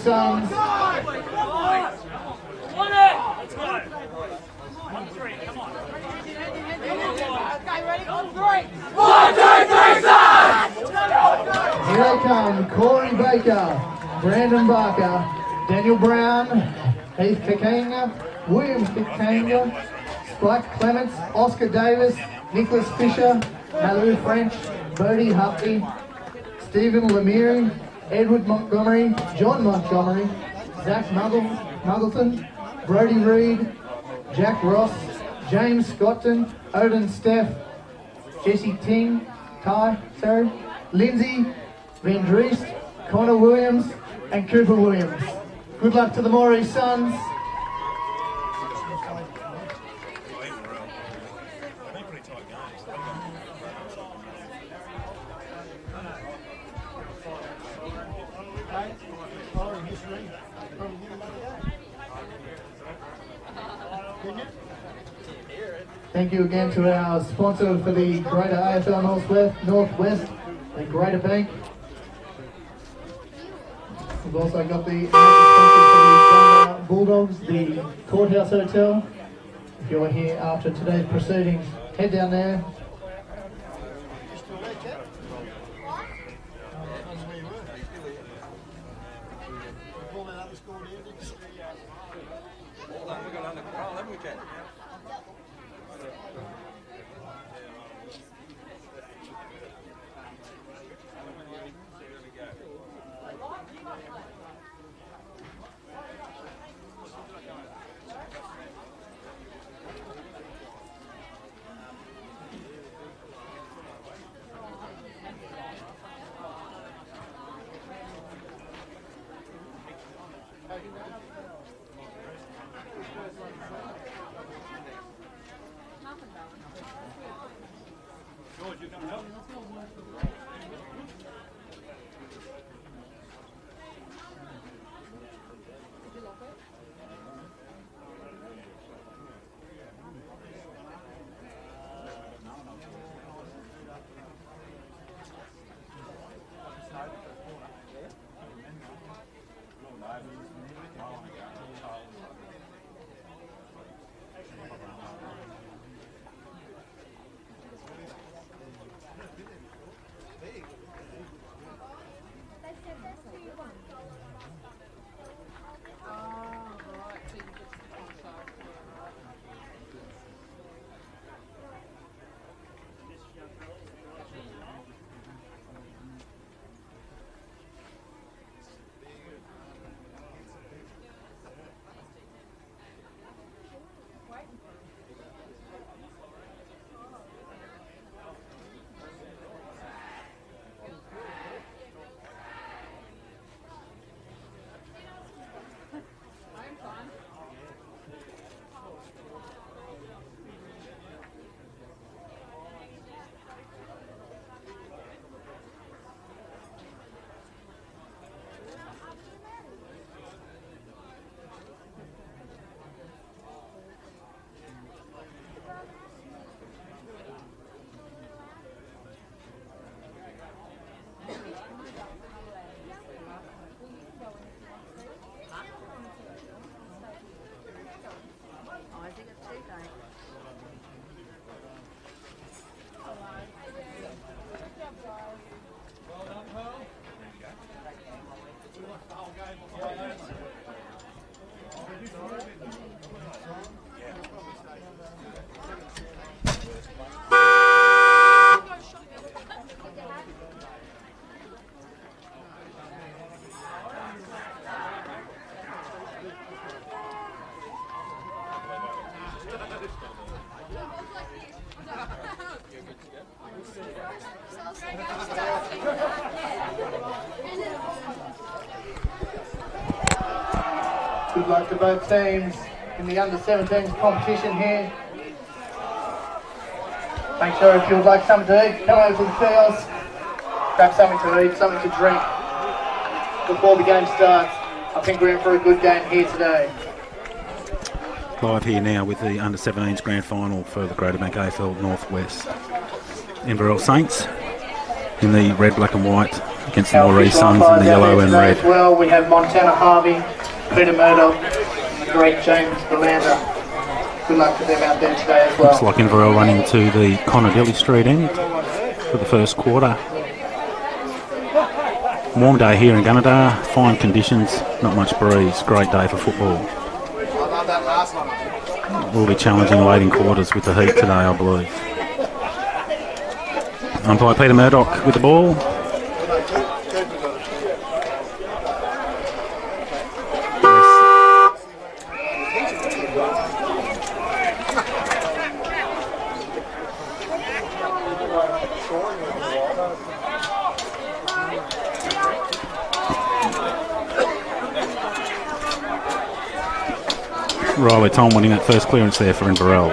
Sons. Here they come, Corey Baker, Brandon Barker, Daniel Brown, Heath Kakanga, Williams Kakanga, Spike Clements, Oscar Davis, Nicholas Fisher, Malou French, Bodie Huffey, Stephen Lemire, Edward Montgomery, John Montgomery, Zach Muggleton, Brody Reed, Jack Ross, James Scotton, Odin Steff, Jesse Lindsay Van Driest, Connor Williams, and Cooper Williams. Good luck to the Moree Sons. Thank you again to our sponsor for the Greater AFL Northwest, the Greater Bank. We've also got the sponsors for the Bulldogs, the Courthouse Hotel. If you're here after today's proceedings, head down there. Good luck to both teams in the under-17s competition here. Make sure if you would like something to eat, come over to the fields, grab something to eat, something to drink before the game starts. I think we're in for a good game here today. Live here now with the under-17s grand final for the Greater Bank AFL Northwest. Inverell Saints in the red, black and white against the Our Moree official Suns in umpires the out yellow there and today red. as well, we have Montana Harvey, Peter Murdoch, Greg James Belander. Good luck to them out there today as well. Looks like Inverell running to the Conadilly Street end for the first quarter. Warm day here in Gunnedah, fine conditions, not much breeze, great day for football. Will be challenging late in quarters with the heat today, I believe. Umpire Peter Murdoch with the ball. Riley Tom winning that first clearance there for Inverell.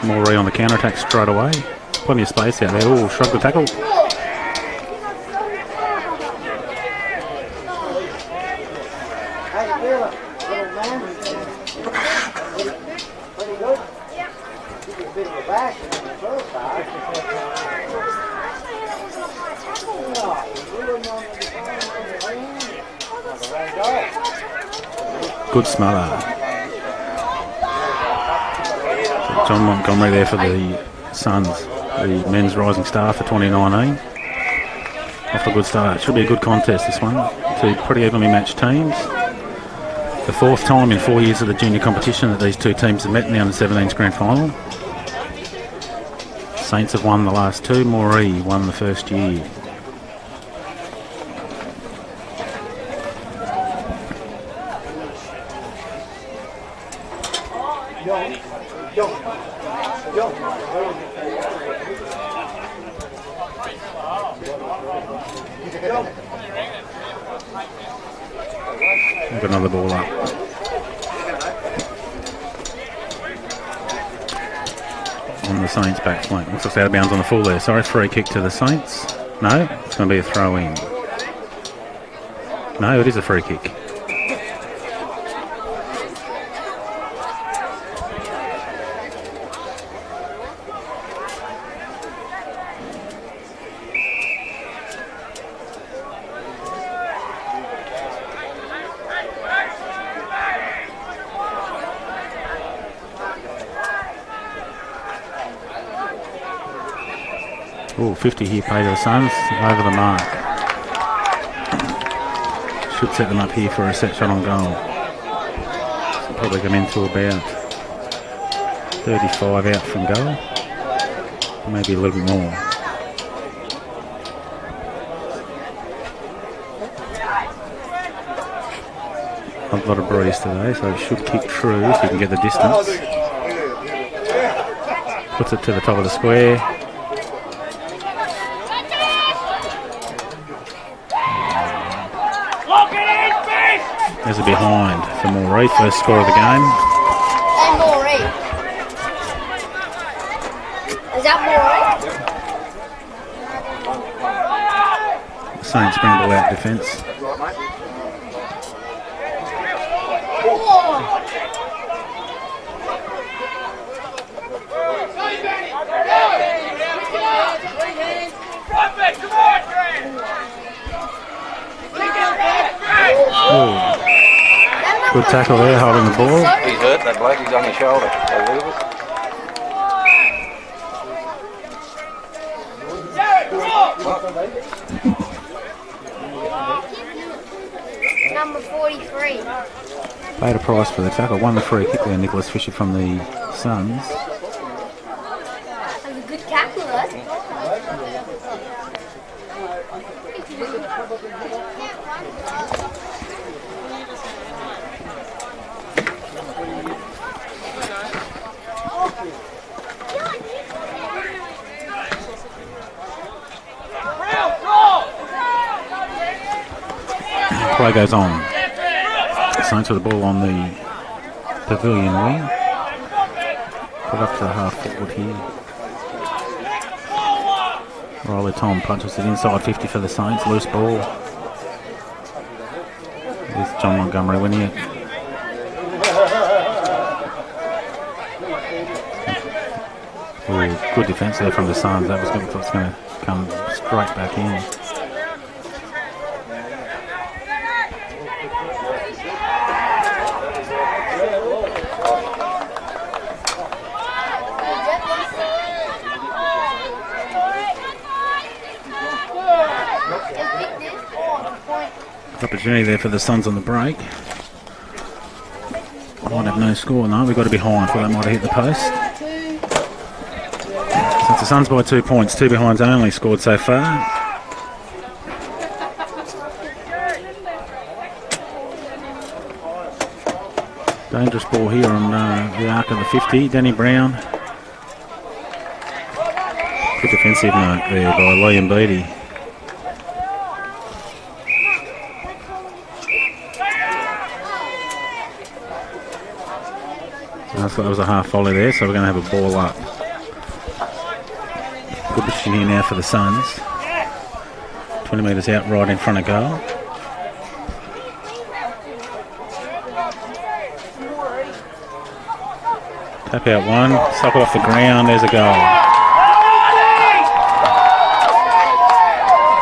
Moree on the counter-attack straight away. Plenty of space out there. Oh, shrug the tackle. Good smother. John Montgomery there for the Suns, the men's rising star for 2019. Off a good start. Should be a good contest, this one. Two pretty evenly matched teams. The fourth time in 4 years of the junior competition that these two teams have met in the under-17s grand final. Saints have won the last two. Moree won the first year. Got another ball up. On the Saints back flank. Looks like it's out of bounds on the full there. Sorry, free kick to the Saints. No, it's going to be a throw in. No, it is a free kick. Oh, 50 here paid to the Suns, over the mark. Should set them up here for a set shot on goal. So probably come into about 35 out from goal. Maybe a little bit more. A lot of breeze today, so it should kick through if you can get the distance. Puts it to the top of the square. There's a behind for Moree, first score of the game. And Moree. Is that Moree? Saints bring the ball out defence. Good tackle there, holding the ball. He's hurt, that bloke. He's on his shoulder. Number 43. Paid a price for the tackle. Won the free kick there, Nicholas Fisher from the Suns. That was a good tackle, though. Play goes on. Saints with the ball on the pavilion wing. Put up to the half forward here. Riley Tom punches it inside 50 for the Saints. Loose ball. There's John Montgomery winning it. Ooh, good defence there from the Suns. That was going to come straight back in. Opportunity there for the Suns on the break. Might have no score. No, we've got to be behind, for that might have hit the post. So it's the Suns by 2 points. 2 behinds only scored so far. Dangerous ball here on the arc of the 50. Danny Brown. Good defensive note there by Liam Beattie. That was a half volley there, so we're going to have a ball up. Good position here now for the Suns. 20 metres out right in front of goal. Tap out one, suck it off the ground, there's a goal.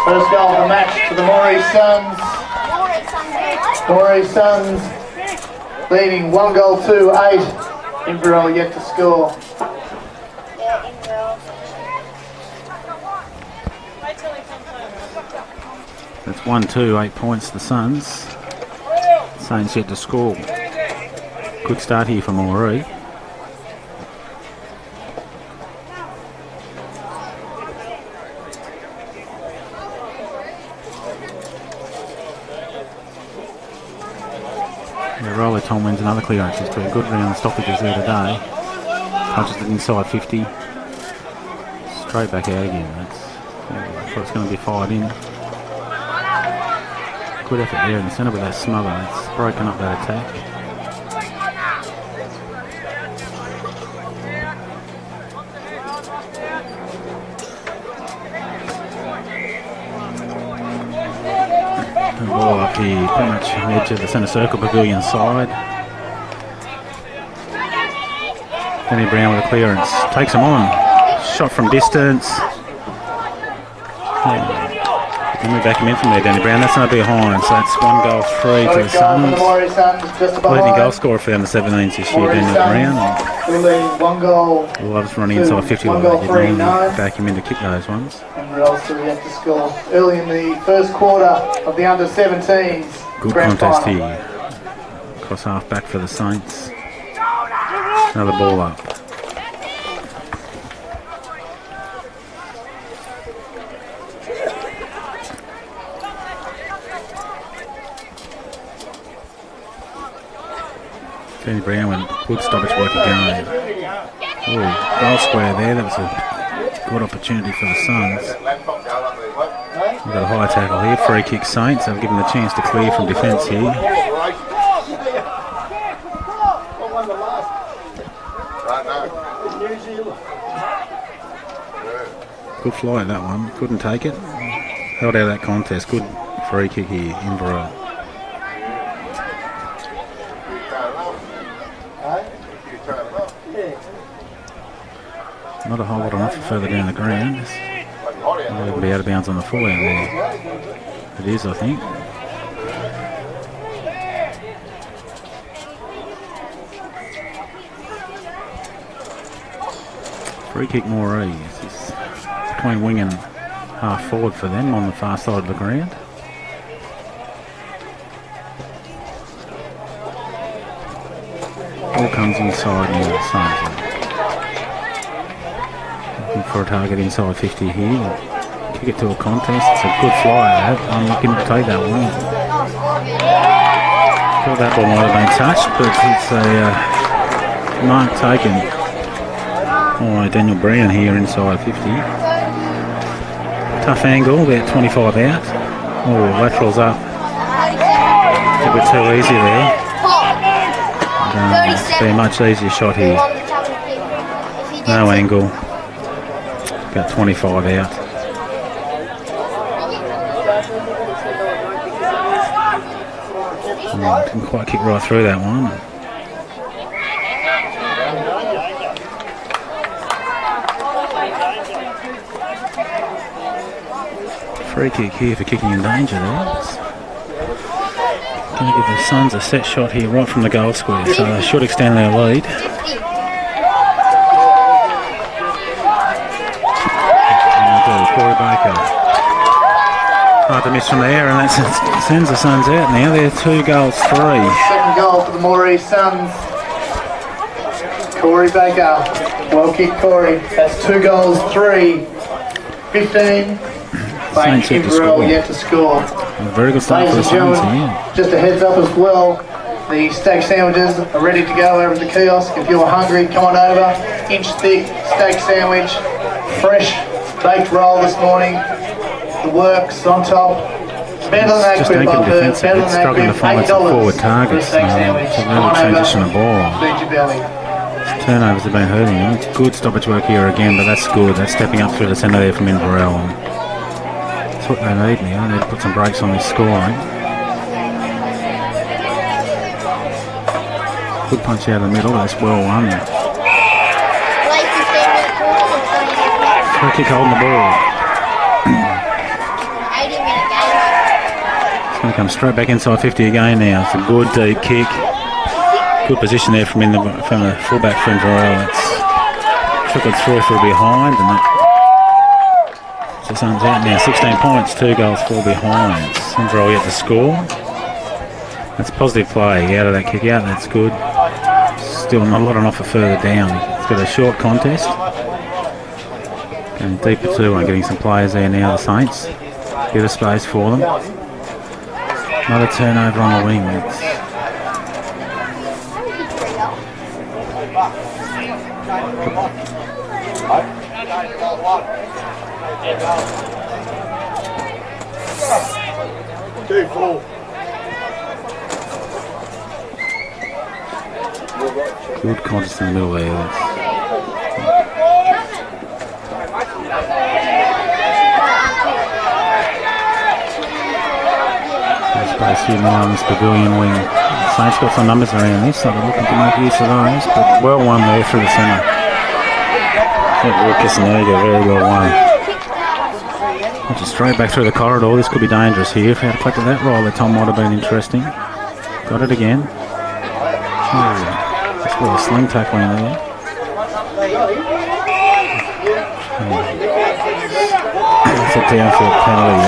First goal of the match to the Moree Suns. Moree Suns leading 1-2-8. Inverell yet to score. Yeah, Inverell. That's 1-2, 8 points to the Suns. Saints yet to score. Good start here for Moree. Roller Tom wins another clearance. He's got a good round stoppages there today. Punches it inside 50. Straight back out again. That's what it's going to be fired in. Good effort there in the centre with that smother. It's broken up that attack. The ball up here, pretty much on the edge of the centre circle pavilion side. Danny Brown with a clearance, takes him on. Shot from distance. Then we back him in from there, Danny Brown. That's not behind, so that's 1-3 to the Suns. Leading goal scorer for the under-17s this year, Daniel Brown. Leading 1 goal. Loves running inside 50 like that. You can back him in to kick those ones. Inverell still yet to score early in the first quarter of the under-17s. Good contest here. Cross half back for the Saints. Another ball up. Danny Brown with good stoppage work again. Oh, goal square there. That was a good opportunity for the Suns. We've got a high tackle here. Free kick Saints. They'll give them a chance to clear from defence here. Good fly at that one. Couldn't take it. Held out that contest. Good free kick here, Inverell. Not a whole lot of nothing further down the ground. It'll be out of bounds on the full out there. It is, I think. Free kick Moree. It's between wing and half forward for them on the far side of the ground. Ball comes inside now, the Suns. Looking for a target inside 50 here. Kick it to a contest. It's a good fly. I'm looking to take that one. Thought that ball might have been touched, but it's a mark taken. Oh, Daniel Brown here inside 50. Tough angle, about 25 out. Oh, laterals up. A bit too easy there. It's been a much easier shot here. No angle. About 25 out. Didn't quite kick right through that one. Free kick here for kicking in danger there. Going to give the Suns a set shot here right from the goal square, so they should extend their lead. Corey Baker. Hard to miss from there, and that sends the Suns out now. They're 2 goals 3. Second goal for the Moree Suns. Corey Baker. Well kicked, Corey. That's 2 goals 3. 15. Saints Inverell yet to score. A very good start for the Suns here. Just a heads up as well. The steak sandwiches are ready to go over at the kiosk. If you're hungry, come on over. Inch thick steak sandwich. Fresh baked roll this morning. The works on top. Better than that, Just Quip, anchored I've heard. defensive. Better It's than that, struggling to Quip. find some $8 forward for a targets. steak sandwich. To Come really on transition over. the ball. Feed your belly. Turnovers have been hurting them. It's good stoppage work here again, but that's good. That's stepping up through the centre there from Inverell. That's what they need now. They need to put some brakes on this scoring. Good punch out of the middle. That's well won. Free kick holding the ball. It's going to come straight back inside 50 again now. It's a good deep kick. Good position there from the fullback for Inverell. It's trickled through for behind, and that so Suns out now. 16 points, 2 goals, 4 behind. Inverell yet to score. That's positive play out of that kick out. That's good. Still not a lot on offer further down. It's got a short contest. And deeper too, and getting some players there now. The Saints. Bit of space for them. Another turnover on the wing. It's good contest in the middle there. There's space here now on this pavilion wing. Saints got some numbers around this, so they're looking to make use of those. But well won there through the centre. Lucas and Ega, very well won. Just straight back through the corridor. This could be dangerous here. If he had collected that roll, the Tom might have been interesting. Got it again. Just a little sling tackle in there. That's a downfield penalty.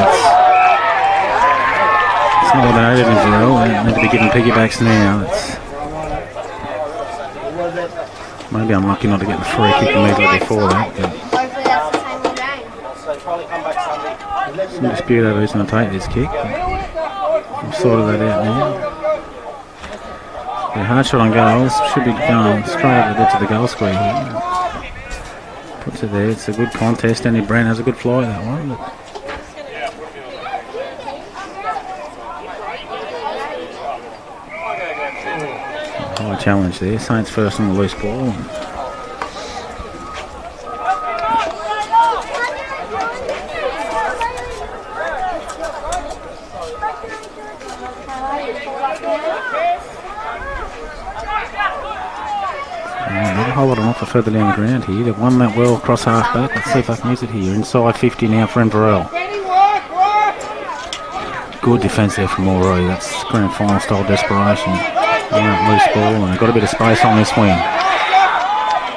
It's not what they needed in Inverell. They need to be giving piggybacks now. Maybe I'm lucky not to get the free kick immediately before that. Some dispute over who's going to take this kick. We've sorted that out now. The hard shot on goals should be going straight over to the goal square here. Puts it there. It's a good contest. Andy Brown has a good fly that one. But high challenge there. Saints first on the loose ball. Not a whole lot of offer further down the ground here. They've won that well across half back. Let's see if I can use it here. Inside 50 now for Inverell. Good defence there from Moree. That's grand final style desperation. Loose ball, and they've got a bit of space on this wing.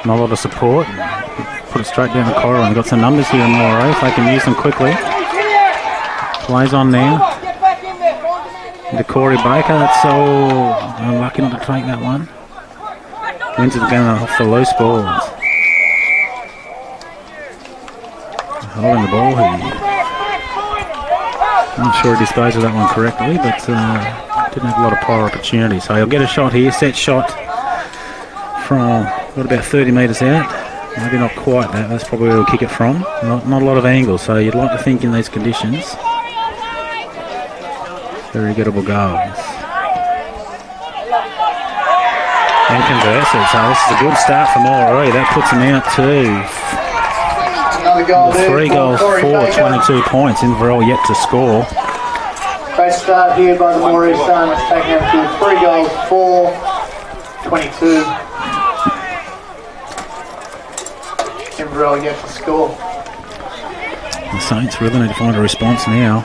Not a lot of support. Put it straight down the corridor, and they've got some numbers here in Moree if they can use them quickly. Plays on now. Into Corey Baker. That's so unlucky not to take that one. Wins it again off the loose balls. Holding the ball here. I'm not sure he disposed of that one correctly, but didn't have a lot of prior opportunity. So he'll get a shot here, set shot from about 30 metres out. Maybe not quite that, that's probably where he'll kick it from. Not a lot of angle, so you'd like to think in these conditions. Very gettable goals. And converses, so this is a good start for Moree. That puts them out to Another goal there. 3 goals, 4, 22 points. Inverell yet to score. Great start here by the Moree Suns, taking them to 3 goals, 4, 22. Inverell yet to score. The Saints really need to find a response now.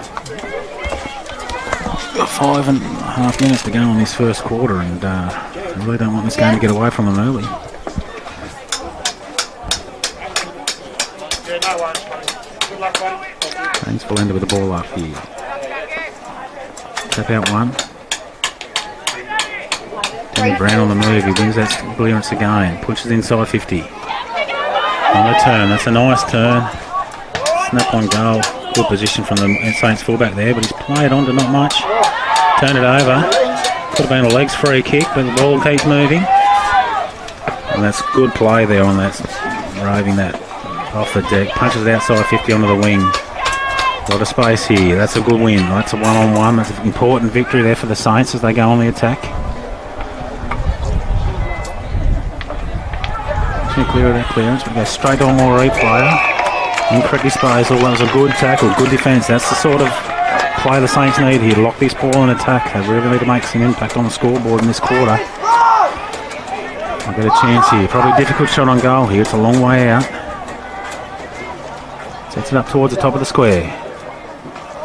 Got 5.5 minutes to go in this first quarter, and I really don't want this game to get away from them early. Saints will end with the ball up here. Tap out one. Danny Brown on the move. He wins that clearance again. Pushes inside 50. On the turn. That's a nice turn. Snap on goal. Good position from the Saints fullback there, but he's played on to not much. Turn it over. Could have been a legs free kick, but the ball keeps moving. And that's good play there on that. Roving that off the deck. Punches it outside 50 onto the wing. A lot of space here. That's a good win. That's a one-on-one. That's an important victory there for the Saints as they go on the attack. Clear of that clearance. We go straight on Moree player. Incorrect disposal. That was a good tackle. Good defence. That's the sort of play the Saints need here. Lock this ball in attack. They really need to make some impact on the scoreboard in this quarter. I've got a chance here. Probably a difficult shot on goal here. It's a long way out. Sets it up towards the top of the square.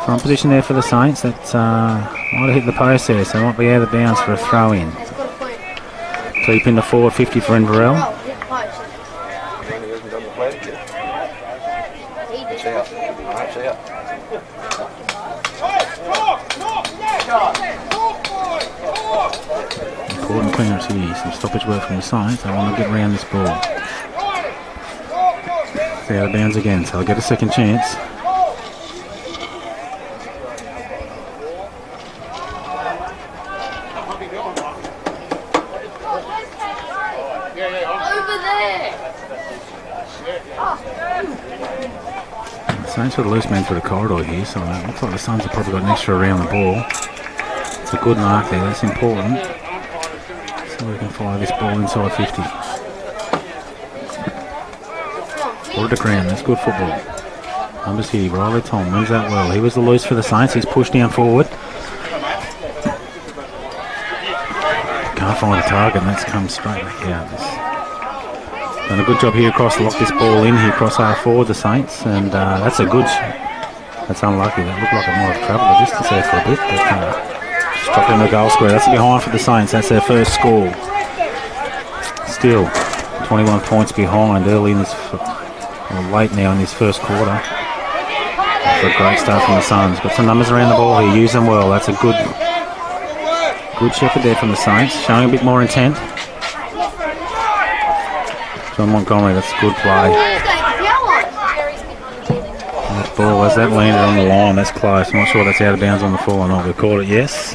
Front position there for the Saints. That might have hit the post there, so it might be out of bounds for a throw in. Deep in the forward 50 for Inverell. Important clearance here. Some stoppage work from the Saints. I want to get around this ball. It's out of bounds again, so I'll get a second chance. Saints with a loose man through the corridor here, so it looks like the Suns have probably got an extra around the ball. It's a good mark there, that's important. So we can fire this ball inside 50. Ball to the ground, that's good football. Numbers here, Riley Tom wins that well. He was the loose for the Saints, he's pushed down forward. Can't find a target, and that's come straight back out. Done a good job here across to lock this ball in here across our forward, the Saints, and that's a good. That's unlucky. That looked like it might have travelled the distance there for a bit, but just dropped in the goal square. That's a behind for the Saints. That's their first score. Still 21 points behind early in this, or late now in this first quarter. For a great start from the Suns. Got some numbers around the ball here. Use them well. That's a good shepherd there from the Saints, showing a bit more intent. John Montgomery, that's a good play. That ball, as that landed on the line, that's close. I'm not sure that's out of bounds on the full or not. We've called it yes.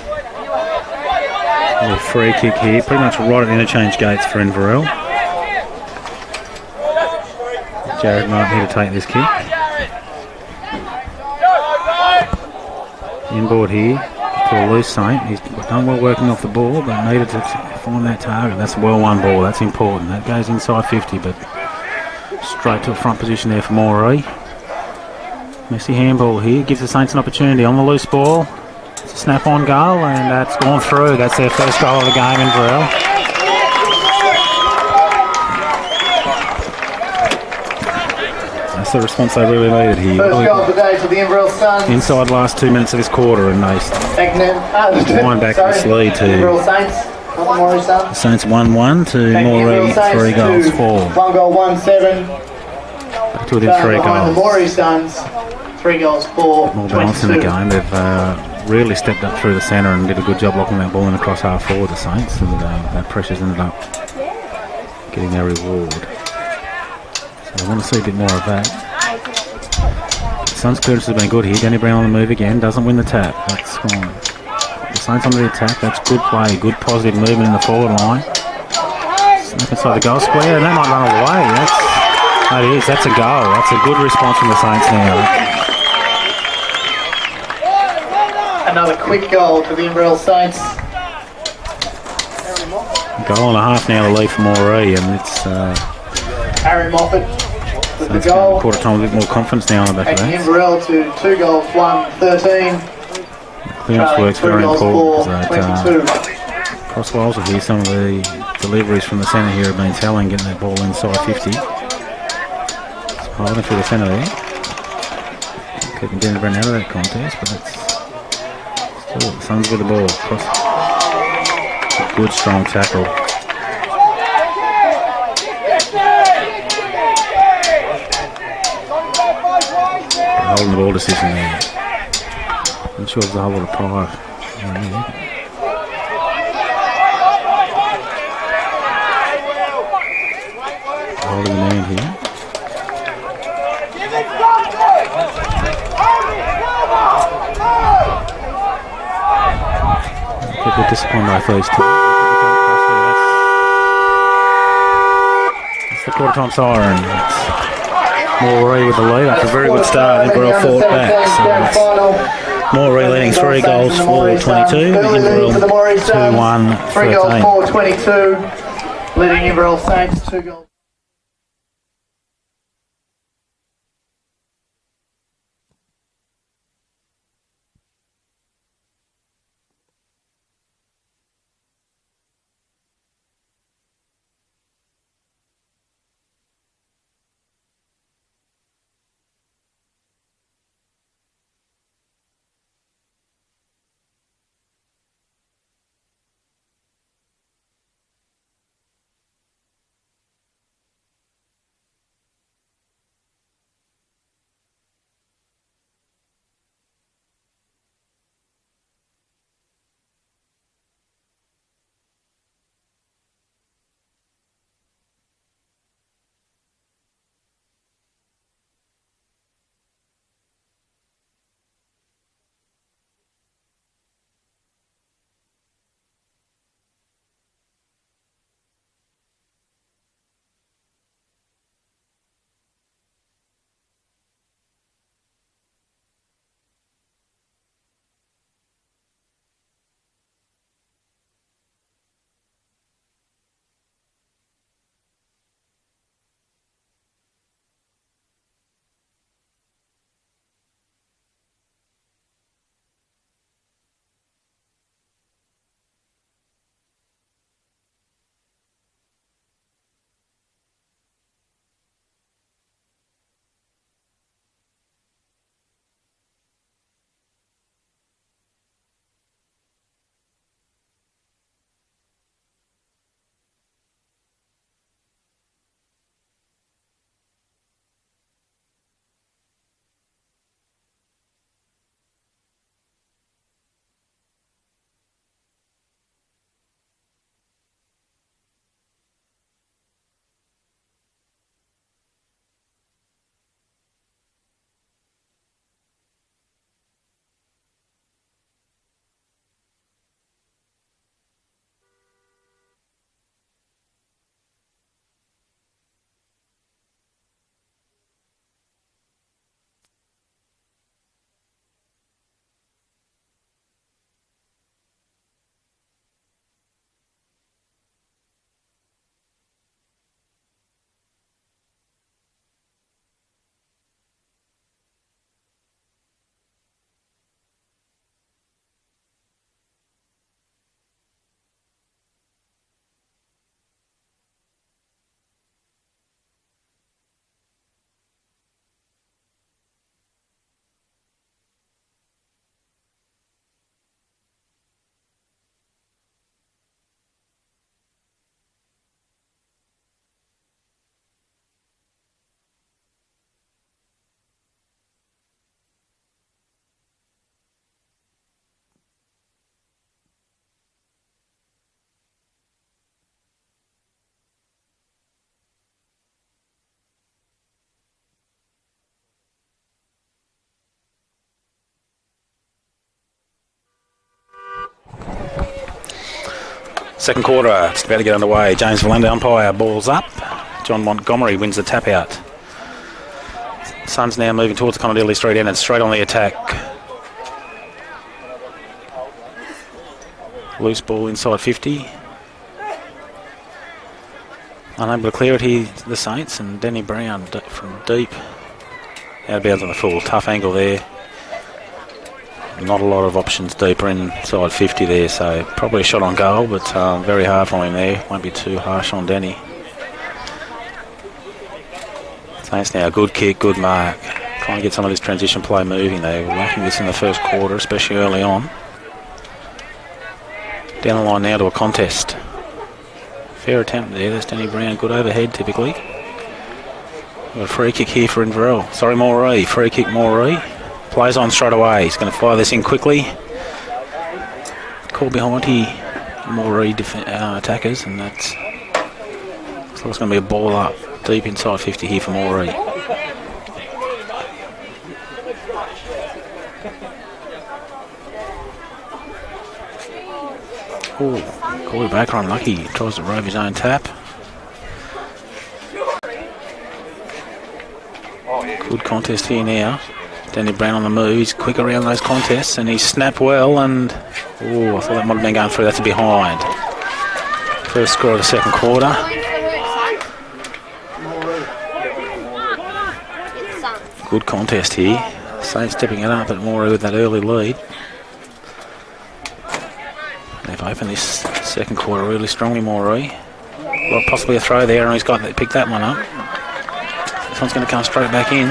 A little free kick here, pretty much right at the interchange gates for Inverell. Jared Martin here to take this kick. Inboard here to a loose Saint. He's done well working off the ball, but needed to find that target. That's a well won ball, that's important. That goes inside 50, but straight to a front position there for Moree. Messy handball here, gives the Saints an opportunity on the loose ball. It's a snap on goal, and that's gone through. That's their first goal of the game, Inverell. That's the response they really needed here. First goal of the day for the Inverell Suns. Inside last 2 minutes of this quarter, and they wind back this lead to Inverell Saints, not the Moree Suns. Saints 1-1 to Moree 3 goals 4. 1 goal 1-7. Back to within 3 The goals. Moree Suns 3 goals 4. More balance in the game. They've really stepped up through the centre and did a good job locking that ball in across half forward, the Saints, and that pressure's ended up getting their reward. So I want to see a bit more of that. Suns' clearance has been good here. Danny Brown on the move again, doesn't win the tap. That's gone. The Saints under the attack. That's good play, good positive movement in the forward line. Snap inside the goal square, and they might run away. That is. That's a goal. That's a good response from the Saints now. Another quick goal to the Inverell Saints. Goal and a half now to lead for Moree, and it's Harry Moffat with the Saints goal. quarter time a bit more confidence now on the back of Taking that. Inverell to 2 goals 1-13. Clearance work's very important. 22. Crosswells will hear some of the deliveries from the centre here have been telling, getting that ball inside 50. It's piling through the centre there. Keeping Denver out of that contest, but it's still the Suns with the ball. A good, strong tackle. Holding the ball decision there. I'm sure there's a whole lot of pride. Holding the man here. A bit disappointed by those two. It's the quarter time siren. Moree with the lead after a very good start. Inverell fought back. So Moree leading 3 goals for 22. Inverell 2-1 3 goals 13. for 22. Leading Inverell Saints 2 goals. Second quarter, just about to get underway. James Valenda umpire, balls up. John Montgomery wins the tap out. Suns now moving towards the Conadilly Street end and straight on the attack. Loose ball inside 50. Unable to clear it here, the Saints, and Denny Brown from deep. Out of bounds on the full. Tough angle there. Not a lot of options deeper inside 50 there, so probably a shot on goal, but very hard for him there. Won't be too harsh on Denny. Saints now, good kick, good mark. Trying to get some of this transition play moving. They were lacking this in the first quarter, especially early on. Down the line now to a contest. Fair attempt there. There's Danny Brown. Good overhead typically. Got a free kick here for Inverell. Sorry, Moree. Free kick, Moree. Plays on straight away. He's going to fire this in quickly. Call behind here. Moree attackers, and that's looks like it's going to be a ball up deep inside 50 here for Moree. Oh, Corey Baker unlucky. He tries to rope his own tap. Good contest here now. Danny Brown on the move. He's quick around those contests and he snapped well, and I thought that might have been going through. That's a behind. First score of the second quarter. Good contest here. Saints stepping it up at Moree with that early lead. They've opened this second quarter really strongly, Moree. Well, possibly a throw there, and he's picked that one up. This one's going to come straight back in.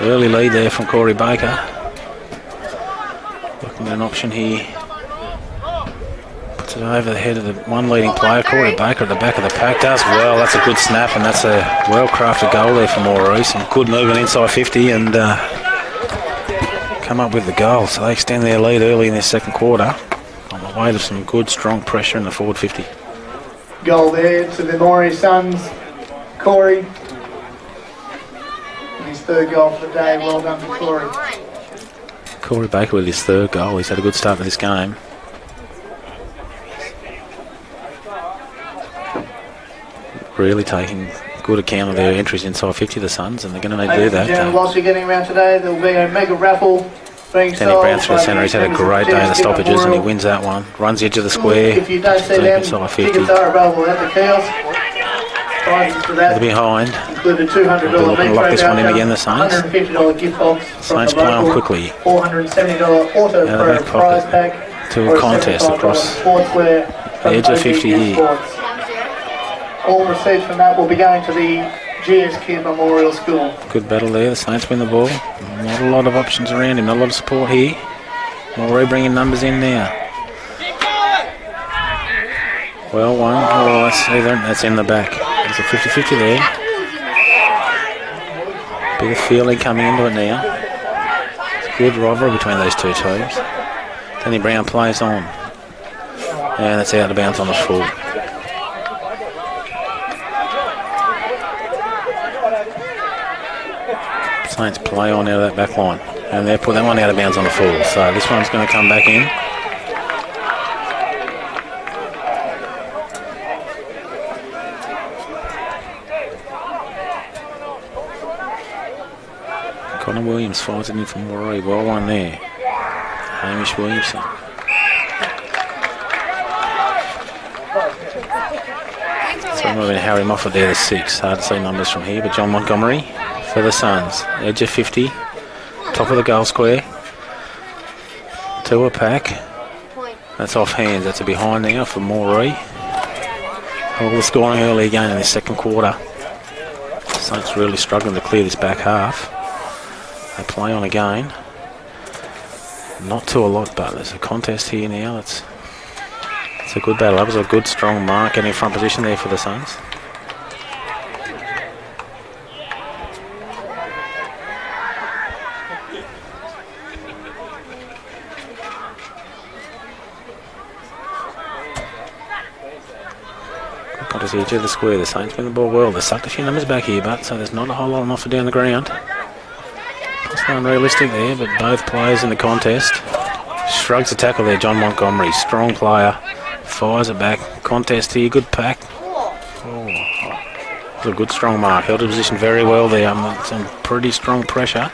Early lead there from Corey Baker. Looking at an option here. Puts it over the head of the one leading player. Corey Baker at the back of the pack does well. That's a good snap, and that's a well-crafted goal there for Moree. Some good movement inside 50 and come up with the goal. So they extend their lead early in this second quarter on the way to some good, strong pressure in the forward 50. Goal there to the Moree Suns. Corey. His third goal for the day. Well done to Corey. Corey Baker with his third goal. He's had a good start to this game. Really taking good account of their entries inside 50, the Suns, and they're going to need to do that. Whilst you're getting around today, there will be a mega raffle being Danny Brown through the centre. He's had a great day in the stoppages, and he wins that one. Runs the edge of the square. If you don't see them, tickets are available at the kiosk. The behind. Included $200 looking to lock this one in again, the Saints. $150 gift box. Saints play on quickly. $470 auto pro prize pack. To a contest across the edge of 50 here. All receipts from that will be going to the GS Kid Memorial School. Good battle there. The Saints win the ball. Not a lot of options around him. Not a lot of support here. Moree bringing numbers in now. Well, one. Oh, that's in the back. There's a 50-50 there. Bit of feeling coming into it now. It's a good rivalry between those two teams. Danny Brown plays on. And it's out of bounds on the full. Saints play on out of that back line. And they put that one out of bounds on the full. So this one's going to come back in. Connor Williams fires it in from Moree. Well one there. Hamish Williamson. So it might have been Harry Moffat there, the 6. Hard to see numbers from here, but John Montgomery for the Suns. Edge of 50. Top of the goal square. To a pack. That's off hands. That's a behind now for Moree. All the scoring early again in this second quarter. Saints really struggling to clear this back half. They play on again. Not to a lot, but there's a contest here now. It's a good battle. That was a good, strong mark getting in front position there for the Suns. Good contest here to the square. The Saints win the ball well. They sucked a few numbers back here, but so there's not a whole lot on offer down the ground. It's unrealistic there, but both players in the contest. Shrugs the tackle there, John Montgomery. Strong player. Fires it back. Contest here, good pack. It's a good strong mark. Held the position very well there. Some pretty strong pressure.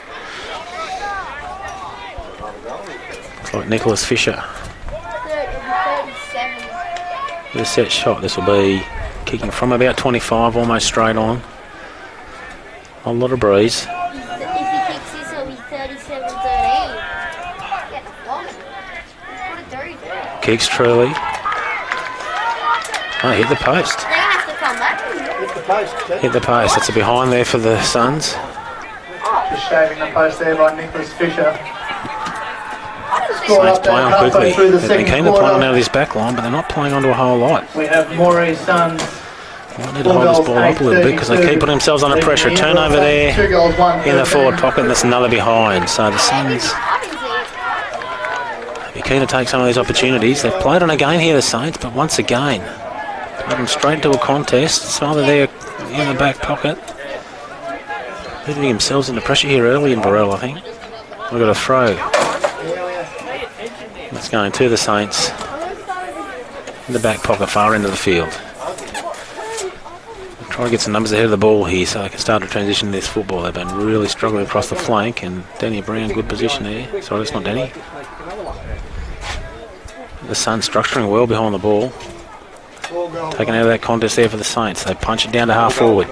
Looks like Nicholas Fisher. With a set shot, this will be kicking from about 25, almost straight on. A lot of breeze. Kicks truly. Oh, hit the post. They're going to have to come back. Hit the post. Hit the post. That's a behind there for the Suns. Just shaving the post there by Nicholas Fisher. Saints play on quickly. Through the They've been second keen to play on quarter. out of this back line, but they're not playing onto a whole lot. We have Moree Suns. Might need to hold this ball up a little bit because they keep putting themselves under pressure. Turnover there 2 goals, 1 in the forward pocket, and that's another behind. So the Suns be keen to take some of these opportunities. They've played on again here, the Saints, but once again, put them straight into a contest. Smother there in the back pocket. Putting themselves into pressure here early in Inverell, I think. We've got a throw. It's going to the Saints in the back pocket, far end of the field. Try to get some numbers ahead of the ball here so they can start to transition this football. They've been really struggling across the flank, and Danny Brown, good position there. Sorry, that's not Danny. The Suns structuring well behind the ball. Taking out of that contest there for the Saints. They punch it down to half forward.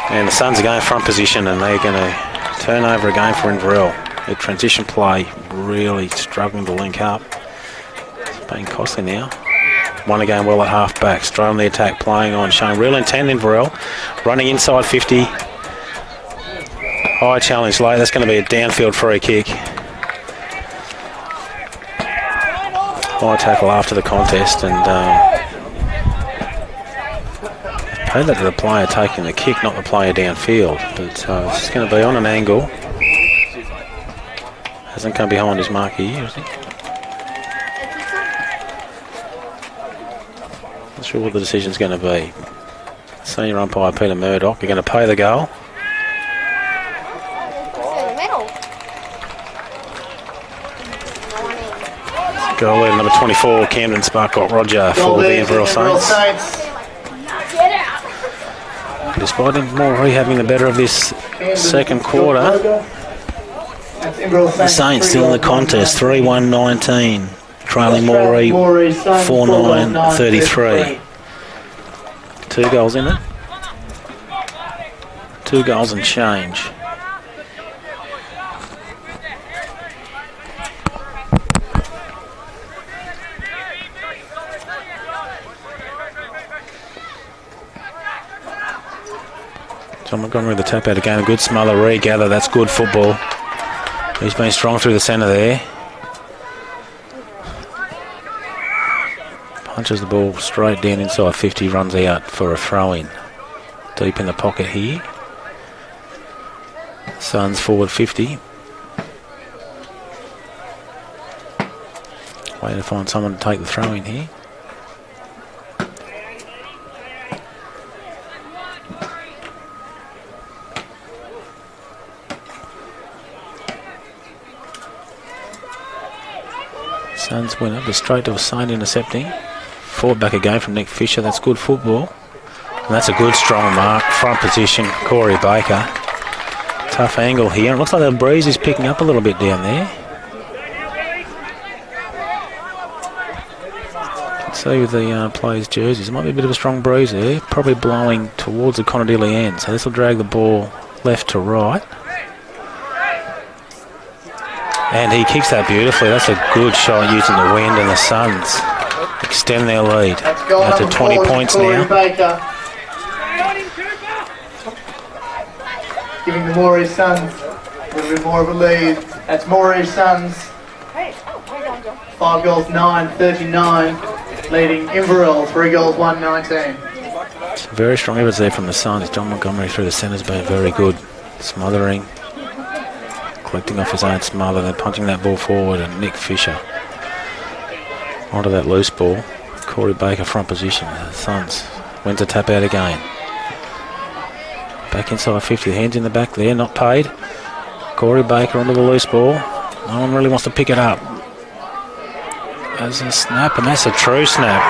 And the Suns are going front position, and they're going to turn over again for Inverell. Their transition play really struggling to link up. It's been costly now. Won again well at half back. Straight on the attack, playing on. Showing real intent in Inverell. Running inside 50. High challenge late. That's going to be a downfield free kick. High tackle after the contest, and paid that to the player taking the kick, not the player downfield. But it's going to be on an angle. Hasn't come behind his marker here, is he? Not sure what the decision's going to be. Senior umpire Peter Murdoch, you're going to pay the goal. Goal leader number 24, Camden Sparkcott Roger for the Inverell Saints. Despite Moree having the better of this second quarter, the Saints still in the contest, 3-1-19, trailing Moree 4-9-33. 2 goals in it. 2 goals and change. John Montgomery with the tap out again. A good smother, regather. That's good football. He's been strong through the centre there. Punches the ball straight down inside 50, runs out for a throw-in. Deep in the pocket here. Suns forward 50. Waiting to find someone to take the throw-in here. Suns win up, straight to a Saint intercepting. Forward back again from Nick Fisher. That's good football. And that's a good strong mark. Front position, Corey Baker. Tough angle here. It looks like the breeze is picking up a little bit down there. See with the players' jerseys, there might be a bit of a strong breeze there. Probably blowing towards the Conadilly end. So this will drag the ball left to right. And he kicks that beautifully. That's a good shot using the wind, and the Suns extend their lead out to 20 points now. Baker. Giving the Moree Suns a little bit more of a lead. That's Moree Suns. 5 goals, 9-39. Leading Inverell, 3 goals, 1-19. Very strong efforts there from the Suns. John Montgomery through the centre's been very good. Smothering. Collecting off his own smother, then punching that ball forward, and Nick Fisher onto that loose ball. Corey Baker front position. The Suns wins a tap out again. Back inside 50, hands in the back there, not paid. Corey Baker onto the loose ball. No one really wants to pick it up. There's a snap, and that's a true snap.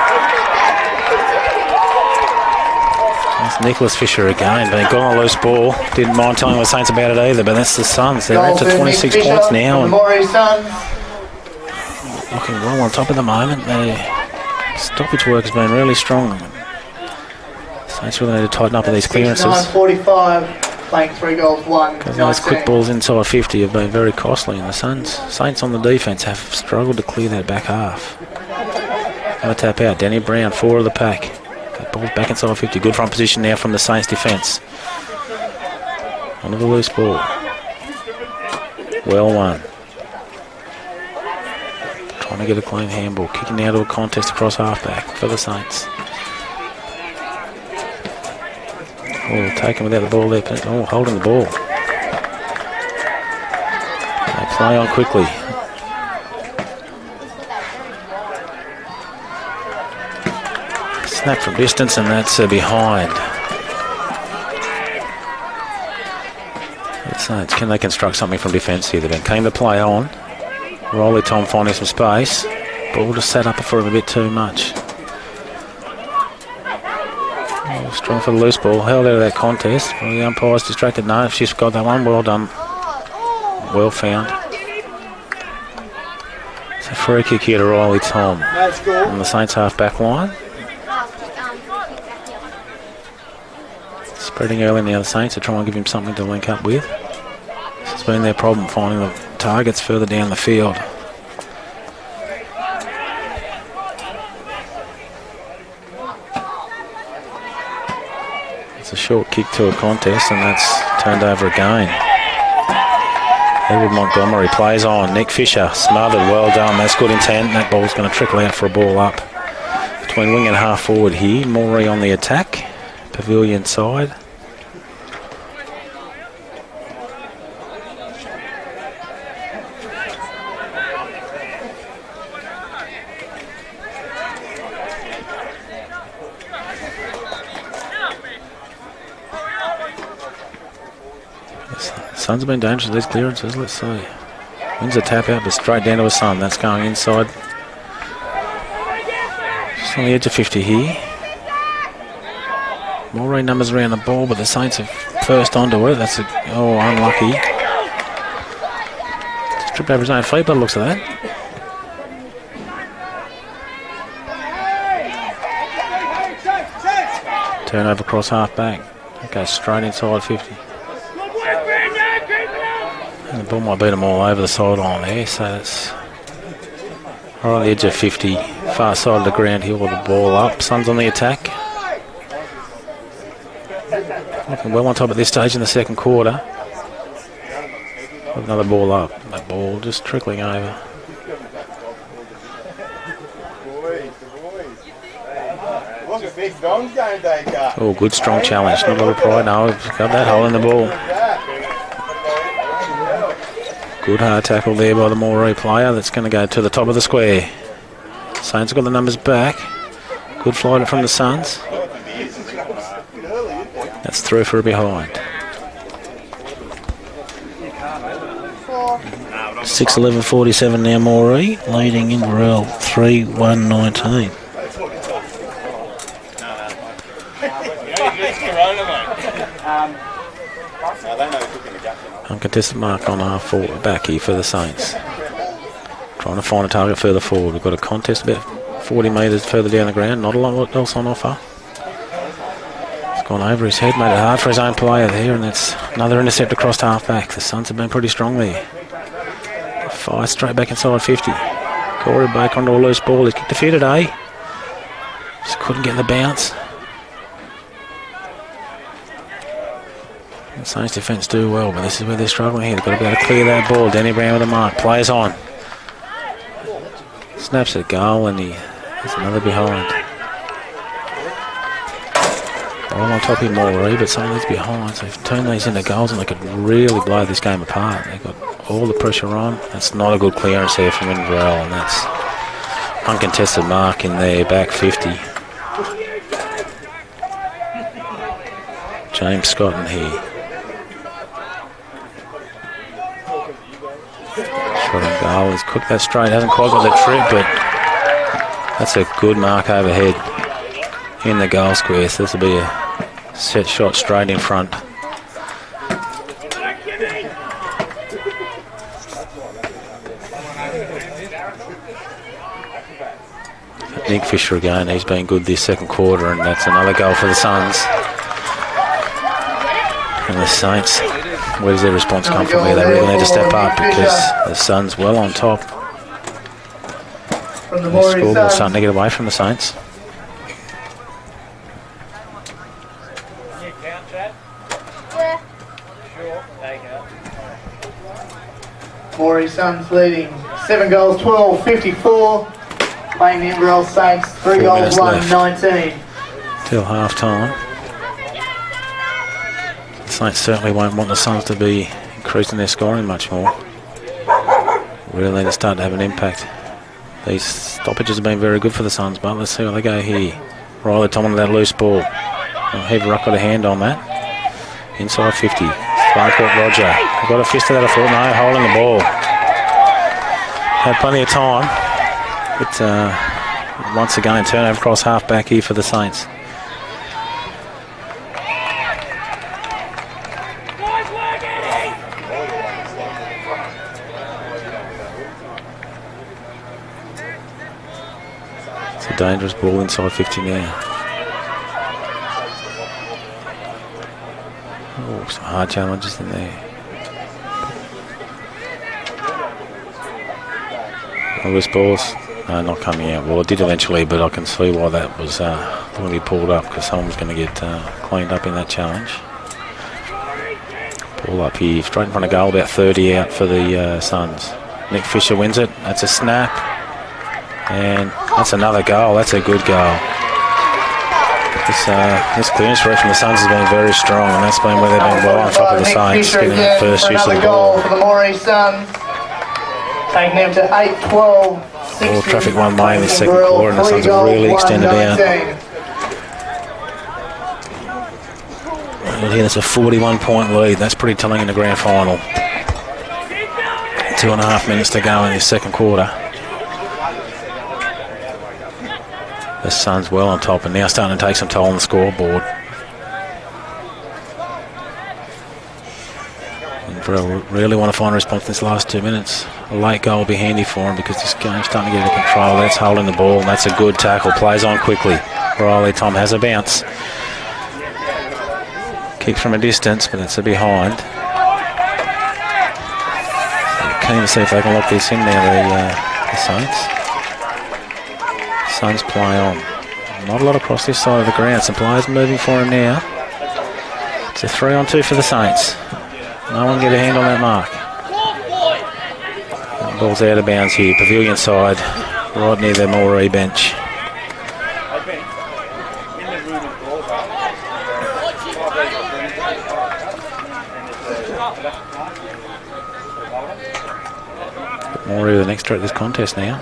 That's Nicholas Fisher again, being gone on a loose ball. Didn't mind telling the Saints about it either, but that's the Suns. They're up to 26 points now. And looking well on top at the moment. Their stoppage work has been really strong. Saints really need to tighten up with these clearances. 9-45, playing 3 goals, 1. Because those quick balls inside 50 have been very costly, and the Saints on the defence have struggled to clear that back half. Have a tap out. Danny Brown, 4 of the pack. That ball's back inside 50. Good front position now from the Saints defence. Onto the loose ball. Well won. Trying to get a clean handball. Kicking out of a contest across halfback for the Saints. Oh, taken without the ball there. Oh, holding the ball. They play on quickly. Snap from distance, and that's behind. The Saints, can they construct something from defence here? They've been keen to play on. Riley Tom finding some space. Ball just sat up for him a bit too much. Oh, strong for the loose ball. Held out of that contest. Well, the umpire's distracted. No, she's got that one. Well done. Well found. It's a free kick here to Riley Tom on the Saints half-back line. Spreading early in the other Saints to try and give him something to link up with. This has been their problem, finding the targets further down the field. It's a short kick to a contest, and that's turned over again. Edward Montgomery plays on. Nick Fisher smothered. Well done. That's good intent. That ball's going to trickle out for a ball up between wing and half forward here. Moree on the attack. Pavilion side. Suns have been dangerous with these clearances. Let's see. Wins a tap out, but straight down to a Sun. That's going inside. Just on the edge of 50 here. Moree numbers around the ball, but the Saints are first onto it. That's unlucky. Just tripped over his own feet by the looks of that. Turnover across half back. That goes straight inside 50. And the ball might beat them all over the sideline there, so it's right on the edge of 50, far side of the ground here with the ball up. Suns on the attack. Looking well on top at this stage in the second quarter. With another ball up. That ball just trickling over. Oh, good strong challenge. Not a lot of pride. No, got that hole in the ball. Good hard tackle there by the Moree player. That's going to go to the top of the square. Saints have got the numbers back. Good flight from the Suns. That's through for a behind. 6:11:47 now. Moree leading Inverell 3-1-19. Uncontested mark on half forward back here for the Saints. Trying to find a target further forward. We've got a contest about 40 metres further down the ground. Not a lot else on offer. It's gone over his head, made it hard for his own player there, and that's another intercept across half back. The Suns have been pretty strong there. Fire straight back inside 50. Corey back onto a loose ball. He's kicked a few today. Just couldn't get the bounce. The Saints defence do well, but this is where they're struggling here. They've got to be able to clear that ball. Danny Brown with a mark. Plays on. Snaps at goal, and there's another behind. All on top of Moree, but some of these behinds, they've turned these into goals and they could really blow this game apart. They've got all the pressure on. That's not a good clearance there from Inverell, and that's uncontested mark in there, back 50. James Scott in here. Shot and goal. He's cooked that straight. Hasn't quite got the trip, but that's a good mark overhead in the goal square. So this will be a set shot straight in front. Nick Fisher again. He's been good this second quarter, and that's another goal for the Suns. And the Saints, where does their response come from here? They really need to step up because the Suns well on top. The scoreboard's starting to get away from the Saints. Moree Suns leading 7 goals, 12-54. Playing the Inverell Saints, 3 4 goals, minutes 1-19. Till half time. The Saints certainly won't want the Suns to be increasing their scoring much more. Really need to start to have an impact. These stoppages have been very good for the Suns, but let's see how they go here. Riley Tom on that loose ball. Heavy Ruck got a hand on that. Inside 50. Sparkle Roger. I've got a fist of that, I thought. No, holding the ball. Had plenty of time. But once again, turnover across half back here for the Saints. It's a dangerous ball inside 50 now. Oh, some hard challenges in there. Loose balls. No, not coming out. Well, it did eventually, but I can see why that was going to be pulled up, because someone was going to get cleaned up in that challenge. Ball up here, straight in front of goal, about 30 out for the Suns. Nick Fisher wins it. That's a snap. And that's another goal. That's a good goal. This clearance rate from the Suns has been very strong, and that's been where they've been well on top of the Saints, getting that first use of the ball. For the Moree Suns, taking them to 8-12. All traffic one way in this second quarter, and the Suns have really extended out. Well, here, that's a 41-point lead. That's pretty telling in the grand final. 2.5 minutes to go in this second quarter. The Suns well on top, and now starting to take some toll on the scoreboard. Inverell really want to find a response in this last 2 minutes. A late goal will be handy for him, because this game's starting to get into control. That's holding the ball, and that's a good tackle. Plays on quickly. Riley Tom has a bounce. Kicks from a distance, but that's a behind. Keen to see if they can lock this in now, the Saints. Suns play on. Not a lot across this side of the ground. Some players moving for him now. It's a 3-on-2 for the Saints. No one get a hand on that mark. Ball's out of bounds here. Pavilion side, right near the Moree bench. Moree the next threat of this contest now.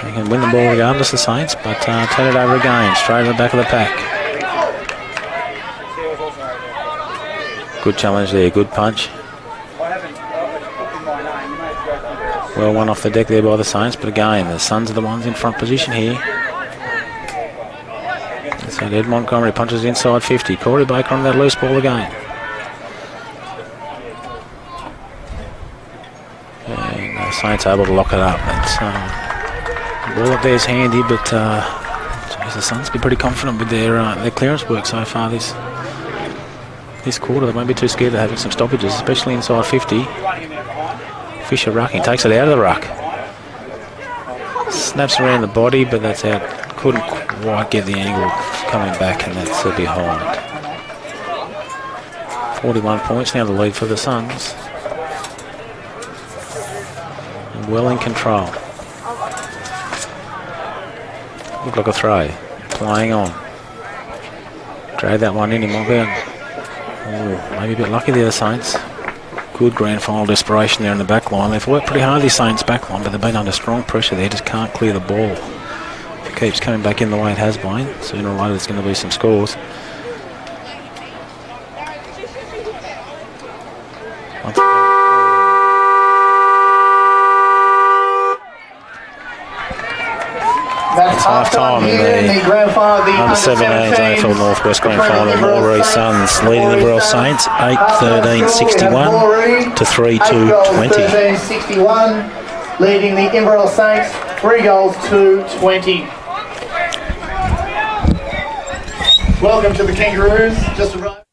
They can win the ball regardless, the Saints, but turn it over again, straight to the back of the pack. Good challenge there, good punch. Well, one off the deck there by the Saints, but again, the Suns are the ones in front position here. So Ed Montgomery punches inside 50. Corey Baker on that loose ball again. And the Saints able to lock it up. It's, the ball up there is handy, but geez, the Suns be pretty confident with their clearance work so far this quarter. They won't be too scared of having some stoppages, especially inside 50. Fisher rucking, takes it out of the ruck. Snaps around the body, but that's out. Couldn't quite get the angle coming back, and that's behind. 41 points now, the lead for the Suns. And well in control. Looked like a throw. Playing on. Drag that one in, he might be maybe a bit lucky there, the Saints. Good grand final desperation there in the back line. They've worked pretty hard, these Saints back line, but they've been under strong pressure there, just can't clear the ball. If it keeps coming back in the way it has been, sooner or later there's going to be some scores. It's half time in the under-17s AFL Northwest Grand Final. Moree Suns leading the Inverell Saints 8-13-61 to 3-2-20. 13-61, leading the Inverell Saints 3 goals to 20. Welcome to the Kangaroos. Just arrived.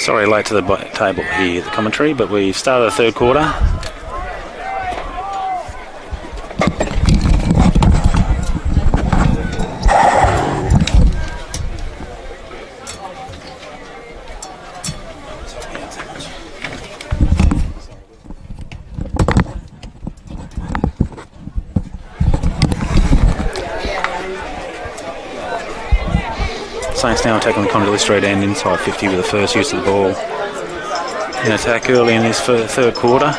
Sorry, late to the table here, the commentary, but we started the third quarter. Saints now taking the Condolly Street end inside 50 with the first use of the ball. An attack early in this third quarter.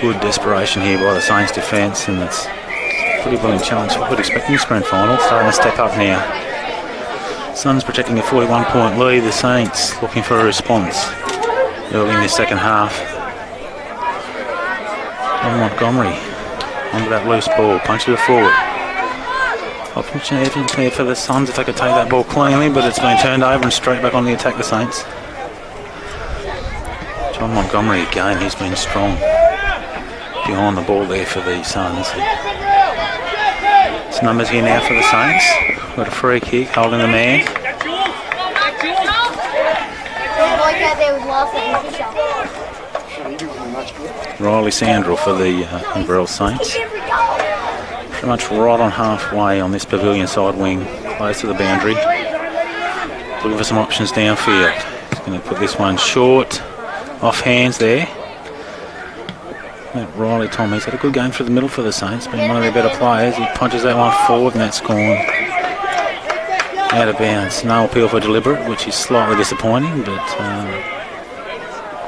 Good desperation here by the Saints defence, and it's a pretty brilliant challenge for we'd expect in this grand final. Starting to step up now. Suns protecting a 41-point lead. The Saints looking for a response early in this second half. On Montgomery onto that loose ball, punches it forward. Opportunity for the Suns if they could take that ball cleanly, but it's been turned over and straight back on the attack, the Saints. John Montgomery again, he's been strong behind the ball there for the Suns. It's numbers here now for the Saints. Got a free kick, holding the man. Riley Sandrell for the Inverell Saints. Pretty much right on halfway on this pavilion side wing, close to the boundary. Looking for some options downfield. He's going to put this one short, off hands there. That Riley Tom, he's had a good game through the middle for the Saints, been one of their better players. He punches that one forward and that's gone out of bounds. No appeal for deliberate, which is slightly disappointing, but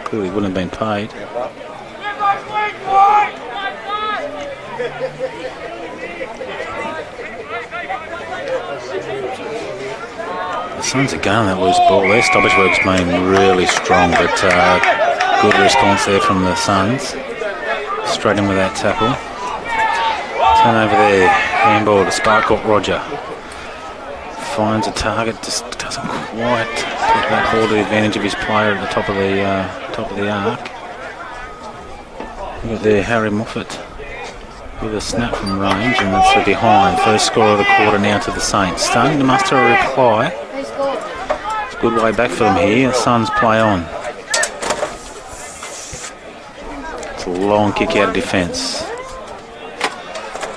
clearly wouldn't have been paid. The Suns are going that loose ball there. Stoppage work's been really strong, but good response there from the Suns. Straight in with that tackle. Turn over there. Handball to Sparkle Roger. Finds a target, just doesn't quite get that ball to the advantage of his player at the top of the arc. Look at there, Harry Moffat with a snap from range, and that's a behind. First score of the quarter now to the Saints. Starting to muster a reply. It's a good way back for them here. The Suns play on. It's a long kick out of defence.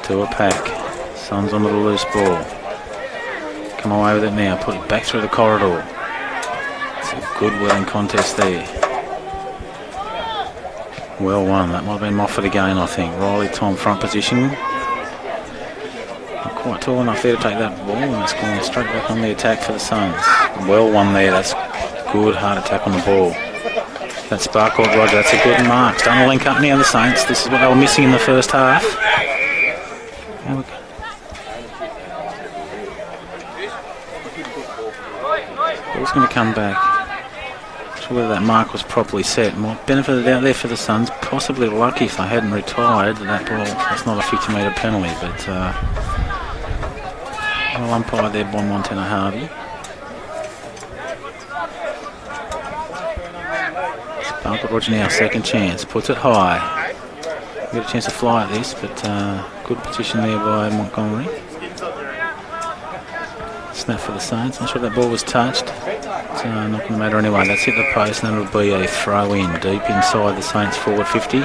To a pack. Suns onto the loose ball. Come away with it now. Put it back through the corridor. It's a good willing contest there. Well won. That might have been Moffat again, I think. Riley Tom front position. Not quite tall enough there to take that ball, and it's going straight back on the attack for the Suns. Well won there. That's good hard attack on the ball. That's Sparkle Roger. That's a good mark. Starting to link up now, the Saints. This is what they were missing in the first half. Ball's going to come back. Whether that mark was properly set. Might benefited out there for the Suns. Possibly lucky if they hadn't retired that ball. That's not a 50-metre penalty, but well umpired there by Montana Harvey. Sparkle Roger now, second chance. Puts it high. Get a chance to fly at this, but good position there by Montgomery. Snap for the Saints. Not sure if that ball was touched. It's not going to matter anyway. That's hit the post, and it'll be a throw in deep inside the Saints forward 50.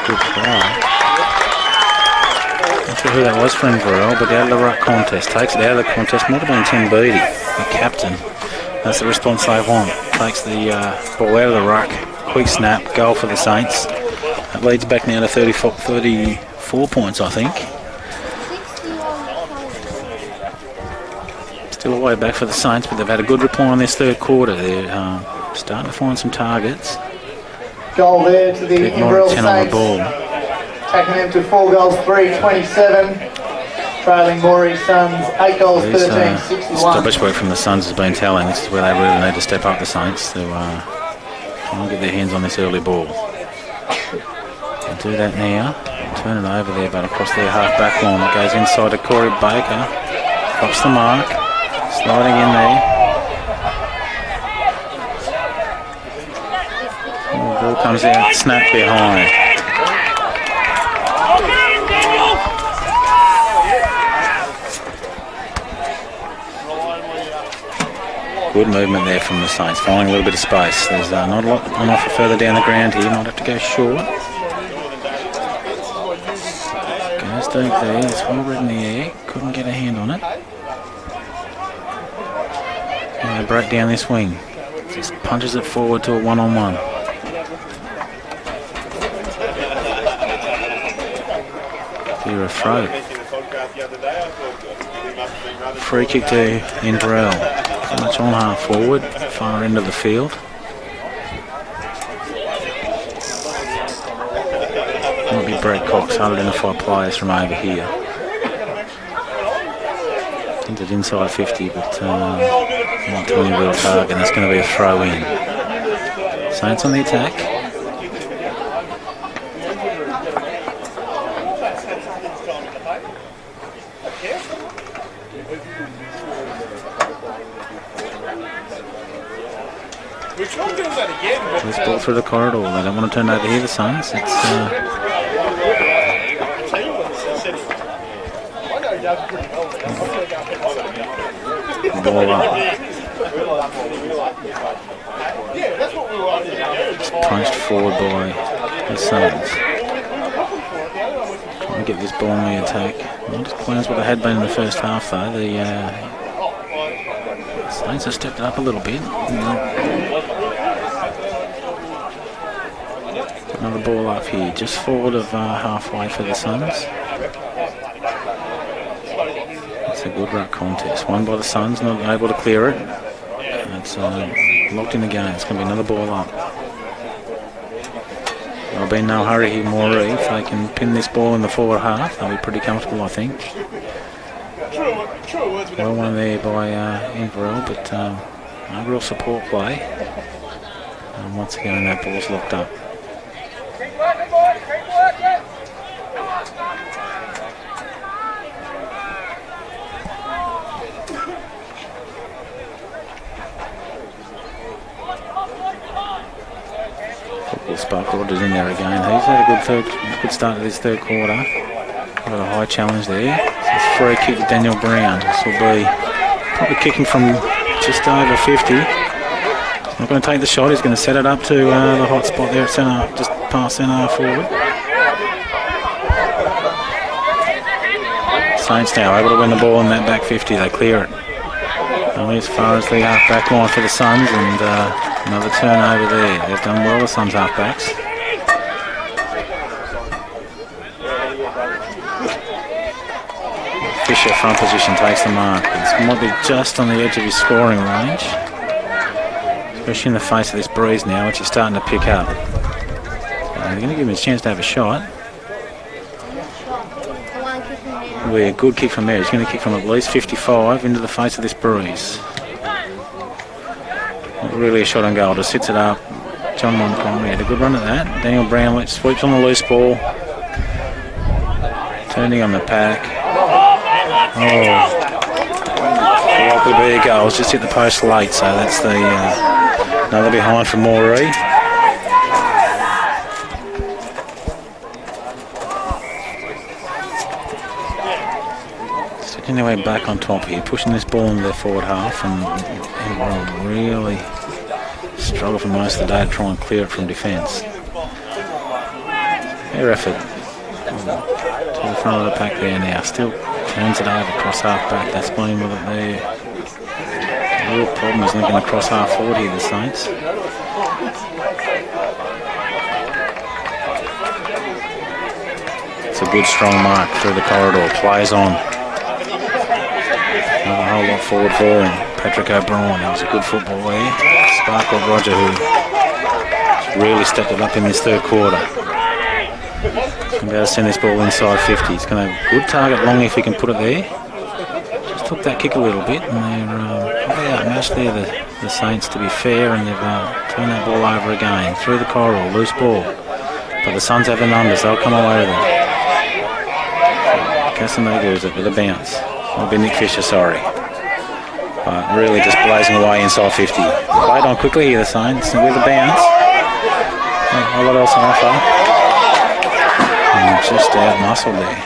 Good try. Not sure who that was for Inverell, but out of the ruck contest. Takes it out of the contest. Might have been Tim Beattie, the captain. That's the response they want. Takes the ball out of the ruck. Quick snap. Goal for the Saints. That leads back now to 34 points, I think. Still a way back for the Saints, but they've had a good reply on this third quarter. They're starting to find some targets. Goal there to the Inverell Saints. Ball. Taking them to 4 goals, 3-27. Trailing Moree Suns, 8 goals, 13-61. Stoppage work from the Suns has been telling. This is where they really need to step up, the Saints, to try and get their hands on this early ball. They'll do that now. Turn it over there, but across their half-back line. It goes inside to Corey Baker. Drops the mark. Sliding in there. The ball comes out, snap behind. Good movement there from the Saints, finding a little bit of space. There's not a lot on offer further down the ground here. Might have to go short. Goes deep there. It's well red in the air. Couldn't get a hand on it. And they break down this wing. Just punches it forward to a one-on-one. Here a throw. Free kick to Inverell. Much on half forward, far end of the field. Might be Brett Cox, identify players from over here. Entered inside 50, but not to any real target, and it's going to be a throw in. Saints on the attack. This ball through the corridor. They don't want to turn over here, the Suns. It's ball up. It's punched forward by the Suns. Trying to get this ball on the attack. Not as clean as what they had been in the first half, though. The Saints have stepped it up a little bit. Another ball up here, just forward of halfway for the Suns. It's a good ruck contest. Won by the Suns, not able to clear it. It's locked in the game. It's going to be another ball up. There'll be no hurry here, Moree. If they can pin this ball in the forward half, they'll be pretty comfortable, I think. Well won there by Inverell, but no real support play. And once again, that ball's locked up. Spark Rogers in there again. He's had a good start to this third quarter. Got a high challenge there. So it's a free kick to Daniel Brown. This will be probably kicking from just over 50. He's not going to take the shot. He's going to set it up to the hot spot there at centre, just past centre forward. Saints now able to win the ball in that back 50. They clear it. Only as far as the half-back line for the Suns, and another turnover there. They've done well, the Suns half-backs. Fisher front position takes the mark. This might be just on the edge of his scoring range, especially in the face of this breeze now, which is starting to pick up. They're going to give him a chance to have a shot. It'll be a good kick from there. He's going to kick from at least 55 into the face of this breeze. Not really a shot on goal. Just sits it up. John Montgomery had a good run at that. Daniel Brown sweeps on the loose ball. Turning on the pack. Oh. Likely to be a goal. Just hit the post late, so that's the another behind for Moree. Anyway, back on top here, pushing this ball into their forward half, and will really struggle for most of the day to try and clear it from defence. Their effort to the front of the pack there now, still turns it over across half back. That's playing with it there. The real problem is linking across half forward here, the Saints. It's a good strong mark through the corridor, plays on. Not a whole lot forward for him. Patrick O'Brien, that was a good football there. Sparkle Roger, who really stepped it up in this third quarter. He's going to be able to send this ball inside 50. He's going to have a good target long if he can put it there. Just took that kick a little bit, and they're probably outmatched there, the Saints, to be fair, and they've turned that ball over again. Through the corridor, loose ball. But the Suns have the numbers, they'll come away with it. Casamigos it with a bounce. It'll be Nick Fisher, sorry. But really just blazing away inside 50. Played on quickly here, the Saints, with a bounce. Not a lot else on offer. And just out-muscled there.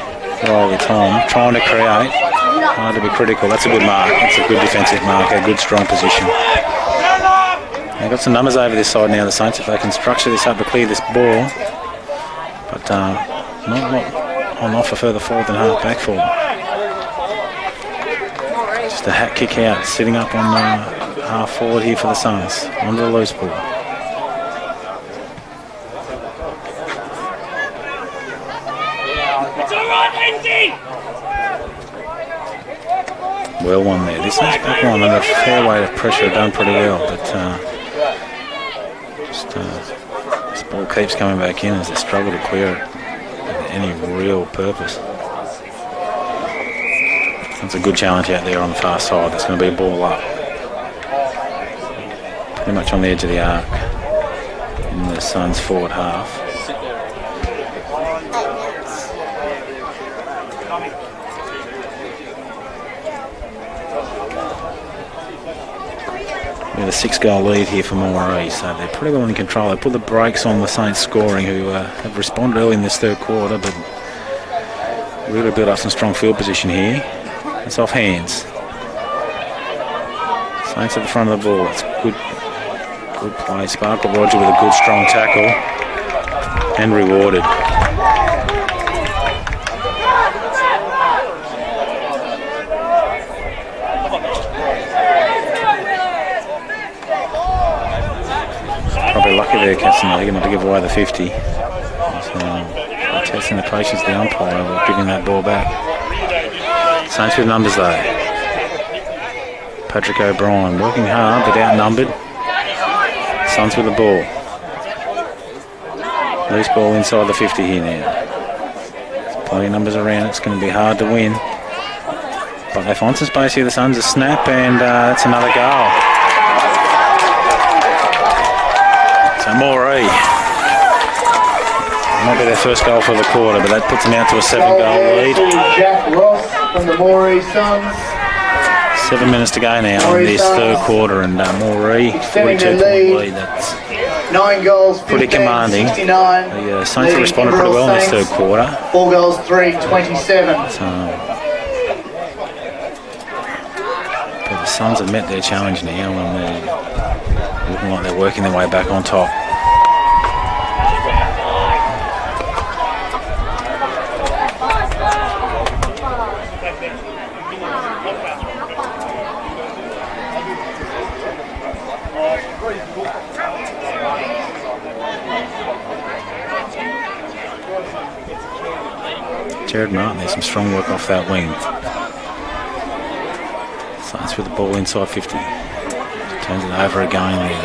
Riley Tom, trying to create. Hard to be critical. That's a good mark. That's a good defensive mark. A good, strong position. They've got some numbers over this side now, the Saints, if they can structure this up to clear this ball. But not a lot on offer further forward than half back for them. Just a hat kick out, sitting up on half forward here for the Suns. Under the loose ball. Well one there. This next back one under a fair weight of pressure have done pretty well, but this ball keeps coming back in as they struggle to clear it with any real purpose. That's a good challenge out there on the far side. That's going to be a ball up. Pretty much on the edge of the arc in the Suns' forward half. We have a 6-goal lead here for Moree, so they're pretty well in control. They put the brakes on the Saints scoring, who have responded early in this third quarter, but really built up some strong field position here. It's off hands. Saints at the front of the ball. It's good play. Sparkle Roger with a good strong tackle and rewarded. Probably lucky there, Casanova, not to give away the 50. Testing the patience of the umpire, but giving that ball back. Saints with numbers though. Patrick O'Brien working hard but outnumbered. Suns with the ball. Loose ball inside the 50 here now. There's plenty of numbers around. It's going to be hard to win. But they find some space here. The Suns a snap and that's another goal. So Moree. Might be their first goal for the quarter, but that puts them out to a 7-goal lead. Jack Ross from the Moree Suns. 7 minutes to go now in this third quarter, and Moree 42-point lead. That's 9 goals, pretty 15, commanding. 69. The Saints have responded pretty well in this third quarter. 4 goals, 3, 27. But the Suns have met their challenge now, and they're looking like they're working their way back on top. Jared Martin, there's some strong work off that wing. Saints with the ball inside 50. Turns it over again there.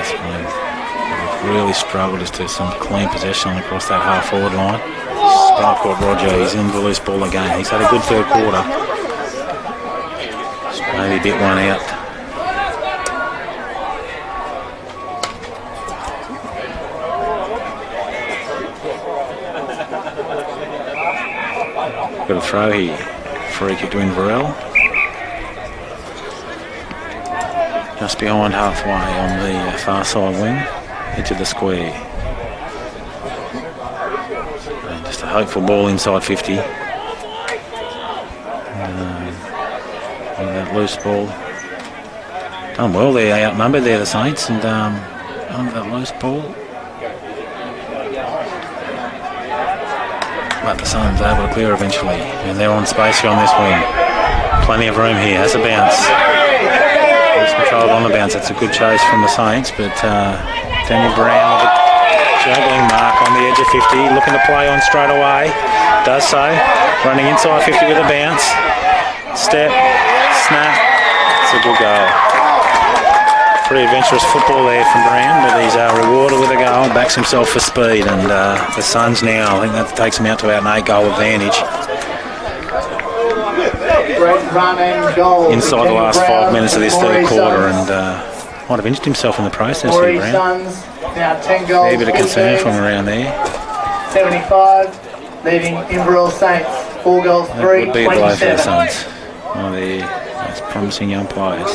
They've really struggled as to some clean possession across that half forward line. Sparkle Roger, he's in the loose ball again. He's had a good third quarter. Just maybe bit one out. Got a throw here. Free kick to Inverell. Just behind halfway on the far side wing, edge of the square. And just a hopeful ball inside 50. With that loose ball. Done well there, outnumbered there, the Saints, and under that loose ball. But the Suns able to clear eventually, and they're on space here on this wing. Plenty of room here. Has a bounce. Lose control on the bounce. That's a good chase from the Saints, but Daniel Brown with a juggling mark on the edge of 50, looking to play on straight away. Does so. Running inside 50 with a bounce. Step, snap. It's a good goal. Pretty adventurous football there from Brown, but he's rewarded with a goal, backs himself for speed, and the Suns now, I think that takes him out to about an 8-goal advantage. Great run and goal. Inside the last 5 minutes of this third quarter, and might have injured himself in the process here, Moree Brown. Suns now 10 goals. Fair bit of concern from around there. 75, leading Inverell Saints. 4 goals, That 3, would be a blow for the 27. Suns. One of the most promising young players.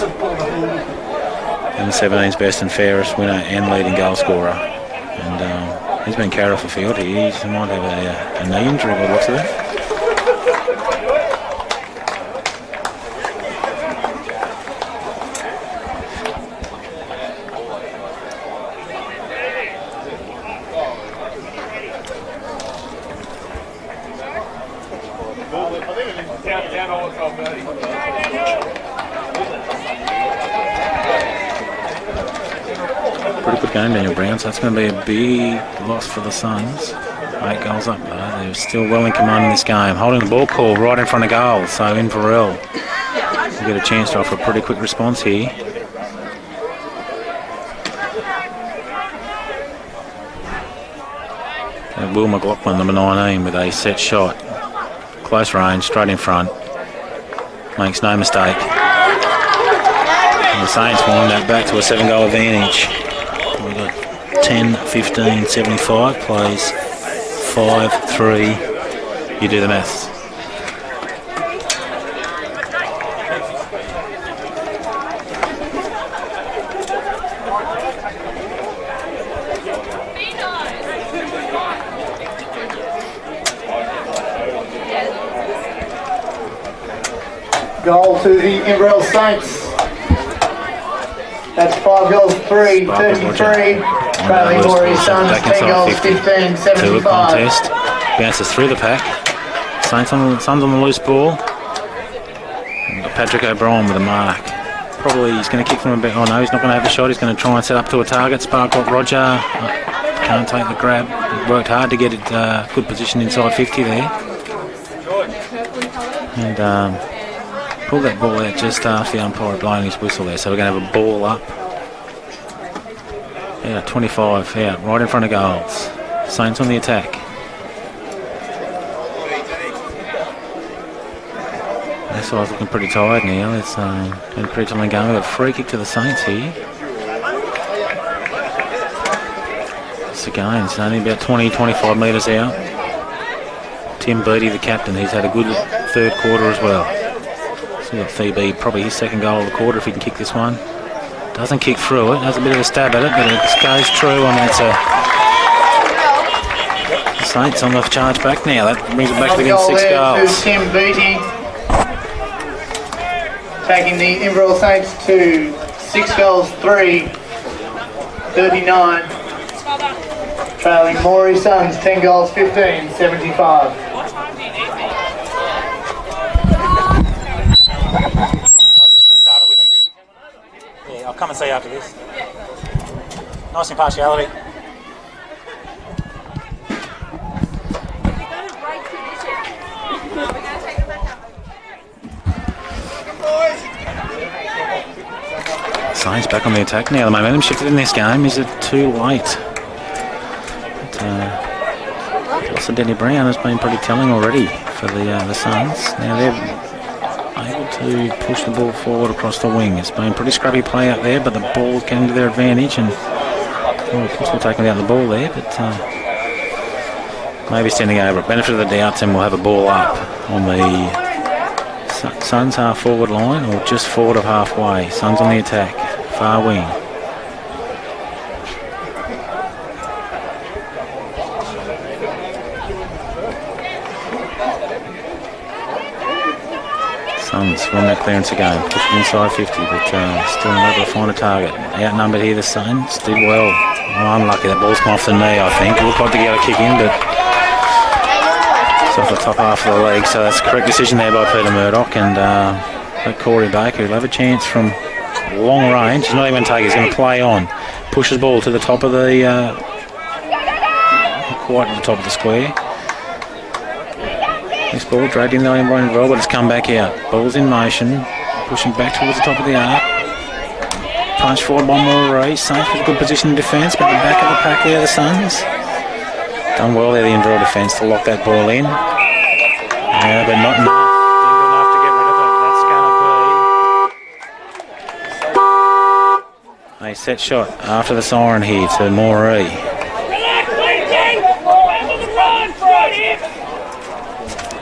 NSW's best and fairest winner and leading goal scorer. And he's been carried off the field here. He might have a knee injury by the looks of it. Pretty good game, Daniel Brown, so that's going to be a big loss for the Suns. 8 goals up though. They're still well in command in this game. Holding the ball call right in front of goal, so Inverell will get a chance to offer a pretty quick response here. And Will McLaughlin, number 19, with a set shot. Close range, straight in front. Makes no mistake. And the Saints wind that back to a 7-goal advantage. We've got 10, 15, 75 plays 5, 3. You do the maths. Goal to the Inverell Saints. That's 5 goals, 3, 33. Trailing Moree Suns, 10 goals, 15, 75. To a contest. Bounces through the pack. Suns on the loose ball. And Patrick O'Brien with a mark. Probably he's going to kick from a bit. Oh no, he's not going to have the shot. He's going to try and set up to a target. Spark got Roger. Can't take the grab. Worked hard to get it good position inside 50 there. And pulled that ball out just after the umpire blowing his whistle there. So we're going to have a ball up. Yeah, 25 out, right in front of goals. Saints on the attack. That side's looking pretty tired now. It's been a pretty tiring game. We've got a free kick to the Saints here. It's again, it's only about 20-25 metres out. Tim Beattie, the captain, he's had a good third quarter as well. So we've got Phoebe, probably his second goal of the quarter if he can kick this one. Doesn't kick through it, has a bit of a stab at it, but it goes through, and it's the Saints on the charge back now. That brings it back to within 6 goals. Tim Beattie, taking the Inverell Saints to 6 goals, 3, 39. Trailing Moree Suns, 10 goals, 15, 75. I'll come and see you after this. Nice impartiality. Saints back on the attack now. The momentum shifted in this game. Is it too late? Also, Danny Brown has been pretty telling already for the Suns. Now they're able to push the ball forward across the wing. It's been pretty scrappy play out there, but the ball's getting to their advantage, and possibly taking out the ball there, but maybe standing over it. Benefit of the doubt, and we'll have a ball up on the Suns half forward line, or just forward of halfway. Suns on the attack, far wing. Suns run that clearance again, push it inside 50, but still not able to find a target. Outnumbered here, the Suns did well. Oh, unlucky, that ball's come off the knee, I think. It looked like to get a kick in, but it's off the top half of the leg, so that's a correct decision there by Peter Murdoch, and Corey Baker, who'll have a chance from long range. He's not even going to take it, he's going to play on. Pushes ball to the top of the, quite at the top of the square. This ball dragged in the line by Inverell, but it's come back out. Ball's in motion, pushing back towards the top of the arc. Punch forward by Moree. Saints with a good position in defence, but the back of the pack there, the Suns. Done well there, the Inverell defence, to lock that ball in. Yeah, but not enough. Didn't good enough to get rid of it. That's going to be a set shot after the siren here to Moree.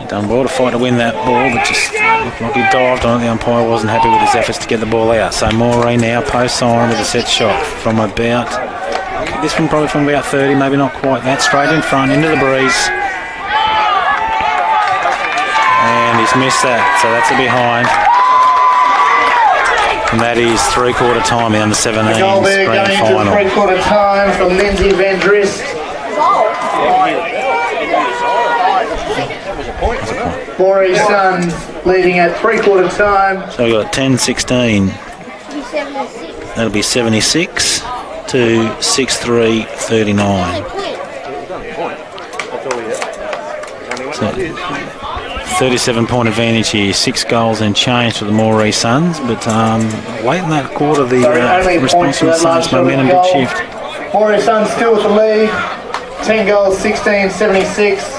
Done well to fight to win that ball, but just looked like he dived on it. The umpire wasn't happy with his efforts to get the ball out. So Moree now post siren with a set shot from about, this one probably from about 30, maybe not quite that, straight in front, into the breeze. And he's missed that, so that's a behind. And that is three-quarter time, the under-17s Goal there grand going into final. three-quarter time from Lindsay Van Drist. Moree Suns leading at three-quarter time. So we've got 10-16. That'll be 76 to 6-3-39. So 37-point advantage here. 6 goals and change for the Moree Suns, but late in that quarter, the response from the Suns momentum did shift. Moree Suns still with the lead. 10 goals, 16-76.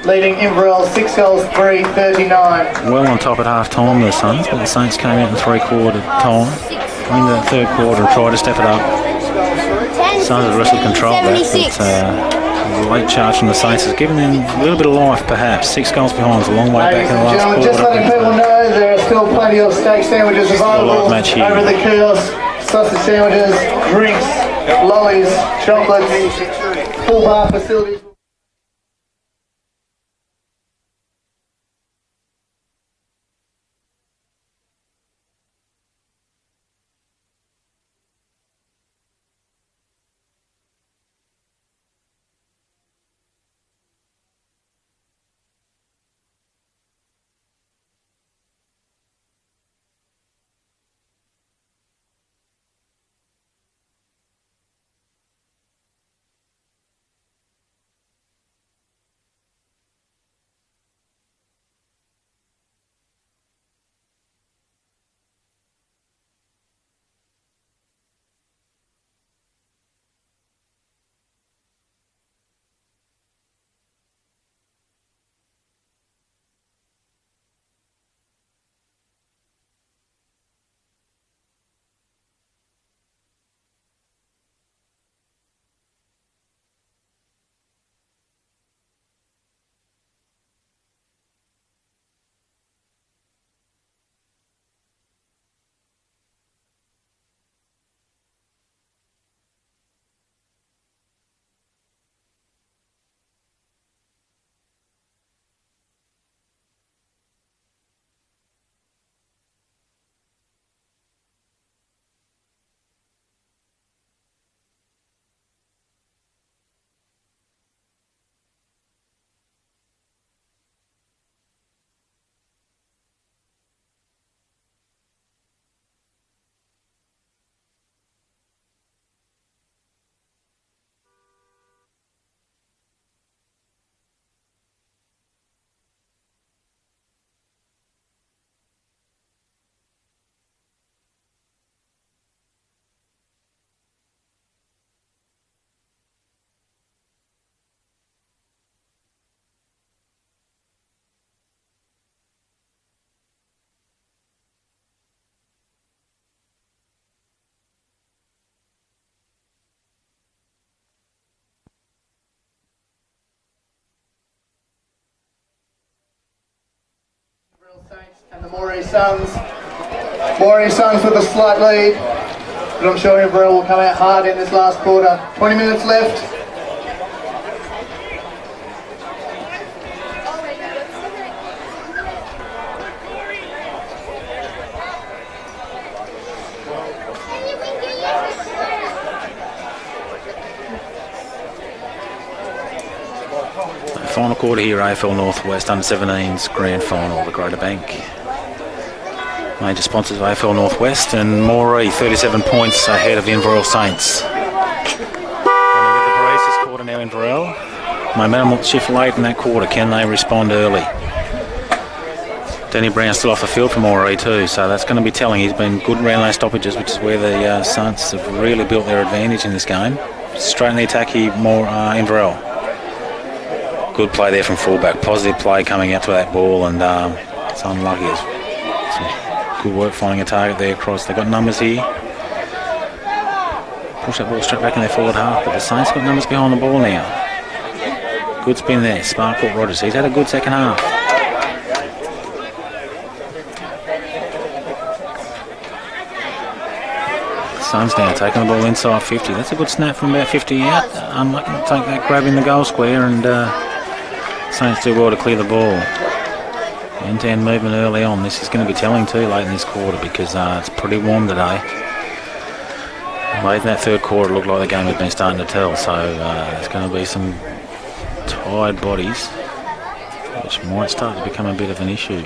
Leading Inverell 6 goals, 3-39. Well on top at half time, the Suns, but the Saints came out in three-quarter time. In the third quarter and tried to step it up. Suns had wrestled control of that, but the late charge from the Saints has given them a little bit of life, perhaps. 6 goals behind is a long way back in the last quarter. Just letting people know there are still plenty of steak sandwiches available over the kiosk. Sausage sandwiches, drinks, lollies, chocolates, full bar facilities. Saints and the Moree Suns. Moree Suns with a slight lead, but I'm sure Inverell will come out hard in this last quarter. 20 minutes left. Final quarter here, AFL Northwest under-17s grand final, the Greater Bank. Major sponsors of AFL Northwest, and Moree 37 points ahead of Inverell Saints. And we get the braces quarter now, Inverell. Momentum will shift late in that quarter. Can they respond early? Danny Brown still off the field for Moree too, so that's going to be telling. He's been good around those stoppages, which is where the Saints have really built their advantage in this game. Straight in the attack here, Inverell. Good play there from fullback. Positive play coming out to that ball, and it's unlucky. It's good work finding a target there across. They've got numbers here. Push that ball straight back in their forward half, but the Saints got numbers behind the ball now. Good spin there. Sparkle Rogers. He's had a good second half. Suns now taking the ball inside 50. That's a good snap from about 50 out. Unlucky to take that grab in the goal square, and Saints do well to clear the ball. End-to-end movement early on. This is going to be telling too late in this quarter because it's pretty warm today. Late in that third quarter, it looked like the game had been starting to tell, so there's going to be some tired bodies, which might start to become a bit of an issue.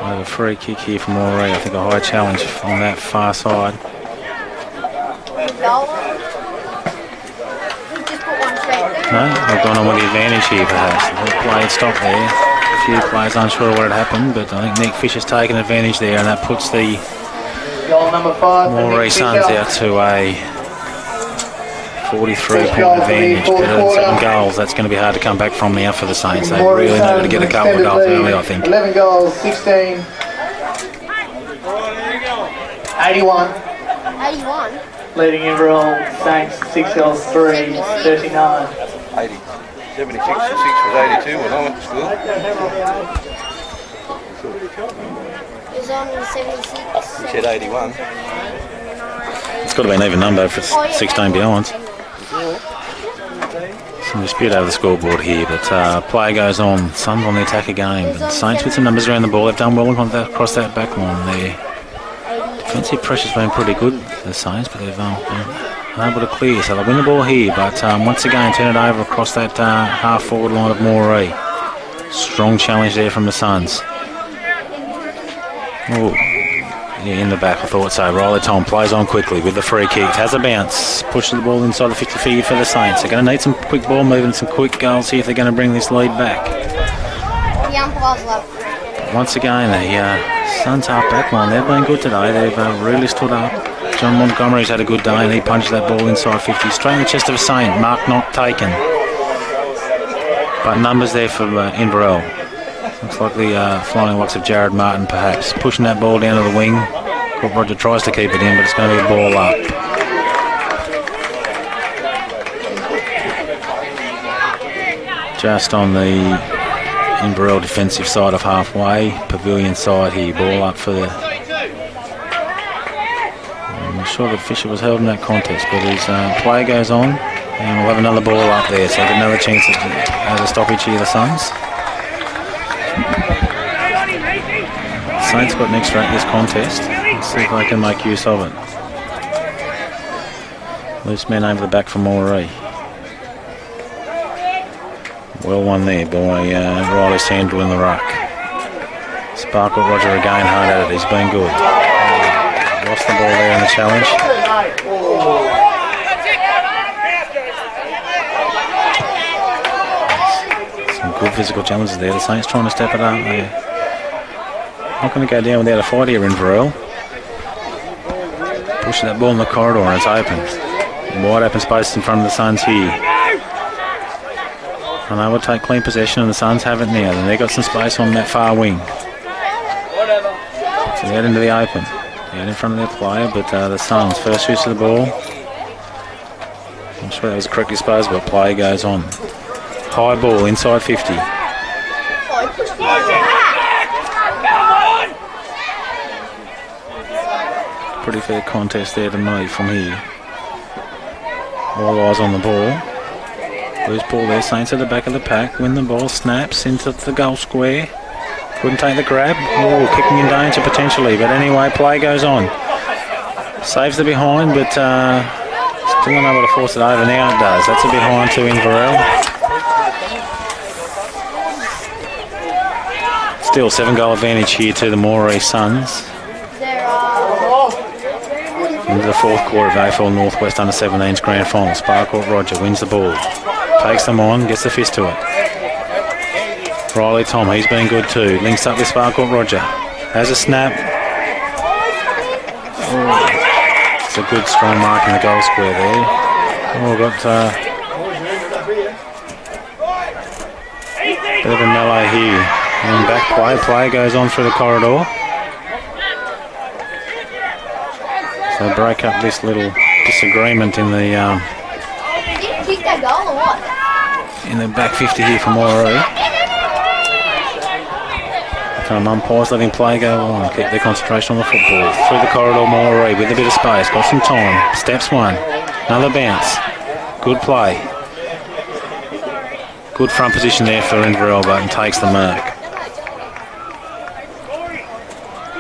A free kick here from Moree. I think a high challenge on that far side. No, they've gone on with the advantage here perhaps. The play had stopped there. A few players unsure what had happened, but I think Nick Fisher's taken advantage there, and that puts the Goal number 5. Moree Suns out to a 43-point advantage. Better than 7 goals. That's going to be hard to come back from now for the Saints. They really needed to get a couple of goals early, I think. 11 goals, 16. 81. 81. Leading Inverell Saints 6 goals, 3, 39. 80. 76 and 6 was 82 when I went to school. It was on 76. You said 81. It's got to be an even number if it's 16 behind. Some dispute over the scoreboard here, but play goes on. Suns on the attack again. But Saints with some numbers around the ball. They've done well across that back line there. Defensive pressure's been pretty good for the Saints, but they've been unable to clear. So they'll win the ball here, but once again turn it over across that half-forward line of Moree. Strong challenge there from the Suns. Oh, yeah, in the back, I thought so. Riley Tom plays on quickly with the free kick. Has a bounce. Pushes the ball inside the 50 feet for the Saints. They're going to need some quick ball movement, some quick goals here if they're going to bring this lead back. Once again, the Suns half back line, they've been good today. They've really stood up. John Montgomery's had a good day, and he punched that ball inside 50. Straight in the chest of a Saint. Mark not taken. But numbers there for Inverell. Looks like the flying locks of Jared Martin, perhaps. Pushing that ball down to the wing. Roger tries to keep it in, but it's going to be a ball up. Just on the Inverell defensive side of halfway. Pavilion side here. Ball up for the... I'm not sure that Fisher was held in that contest, but his play goes on. And we'll have another ball up there, so another chance at a stoppage here, the Suns. Saints got an extra at this contest. Let's see if they can make use of it. Loose man over the back for Moree. Well won there by Riley Sandville in the ruck. Sparkle Roger again hard at it. He's been good. Lost the ball there in the challenge. Some good physical challenges there. The Saints trying to step it up there. Not going to go down without a fight here, Inverell. Push that ball in the corridor and it's open. Wide open space in front of the Suns here. And they will take clean possession, and the Suns have it now. Then they've got some space on that far wing. So they out into the open. Out in front of their player, but the Suns first use of the ball. I'm sure that was correctly disposed, but play goes on. High ball inside 50. Pretty fair contest there to me from here. All eyes on the ball. Loose ball there, Saints at the back of the pack. Win the ball, snaps into the goal square. Couldn't take the grab. Oh, kicking in danger potentially, but anyway, play goes on. Saves the behind, but still unable to force it over. Now it does. That's a behind to Inverell. Still 7-goal advantage here to the Moree Suns. Into the fourth quarter of AFL Northwest Under-17's grand final. Sparkle Roger wins the ball. Takes them on, gets the fist to it. Riley Tom, he's been good too. Links up with Sparkle Roger. Has a snap. Oh, it's a good strong mark in the goal square there. Oh, got bit of a melee here. And back play goes on through the corridor. So break up this little disagreement in the Kick that goal or what? in the back 50 here for Moree. Some umpires letting play go on. Keep their concentration on the football. Through the corridor, Moree with a bit of space. Got some time. Steps one. Another bounce. Good play. Good front position there for Inverell, but takes the mark.